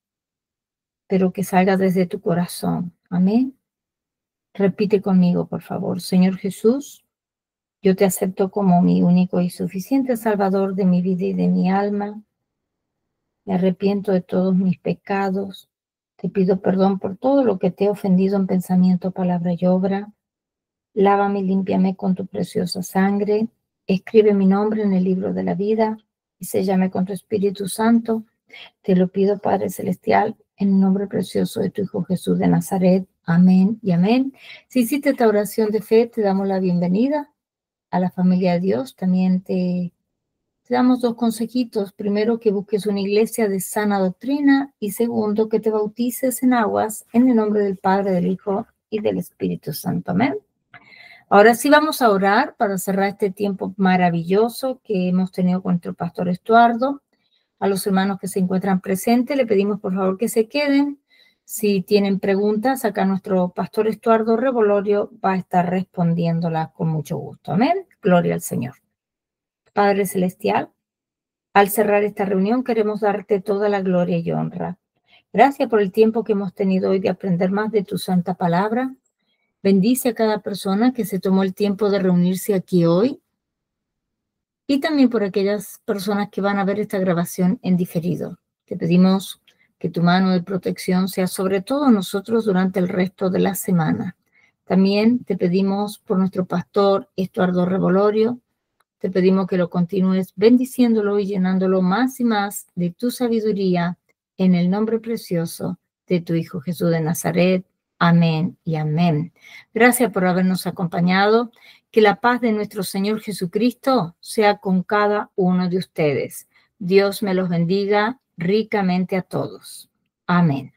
pero que salga desde tu corazón. Amén. Repite conmigo, por favor. Señor Jesús, yo te acepto como mi único y suficiente Salvador de mi vida y de mi alma. Me arrepiento de todos mis pecados. Te pido perdón por todo lo que te he ofendido en pensamiento, palabra y obra. Lávame y límpiame con tu preciosa sangre. Escribe mi nombre en el libro de la vida y séllame con tu Espíritu Santo. Te lo pido, Padre Celestial, en el nombre precioso de tu Hijo Jesús de Nazaret. Amén y amén. Si hiciste esta oración de fe, te damos la bienvenida a la familia de Dios. También te te damos 2 consejitos. Primero, que busques una iglesia de sana doctrina y segundo, que te bautices en aguas en el nombre del Padre, del Hijo y del Espíritu Santo. Amén. Ahora sí vamos a orar para cerrar este tiempo maravilloso que hemos tenido con nuestro pastor Estuardo. A los hermanos que se encuentran presentes, le pedimos por favor que se queden. Si tienen preguntas, acá nuestro pastor Estuardo Revolorio va a estar respondiéndolas con mucho gusto. Amén. Gloria al Señor. Padre Celestial, al cerrar esta reunión queremos darte toda la gloria y honra. Gracias por el tiempo que hemos tenido hoy de aprender más de tu santa palabra. Bendice a cada persona que se tomó el tiempo de reunirse aquí hoy y también por aquellas personas que van a ver esta grabación en diferido. Te pedimos que tu mano de protección sea sobre todos nosotros durante el resto de la semana. También te pedimos por nuestro pastor Estuardo Revolorio, te pedimos que lo continúes bendiciéndolo y llenándolo más y más de tu sabiduría en el nombre precioso de tu Hijo Jesús de Nazaret. Amén y amén. Gracias por habernos acompañado. Que la paz de nuestro Señor Jesucristo sea con cada uno de ustedes. Dios me los bendiga ricamente a todos. Amén.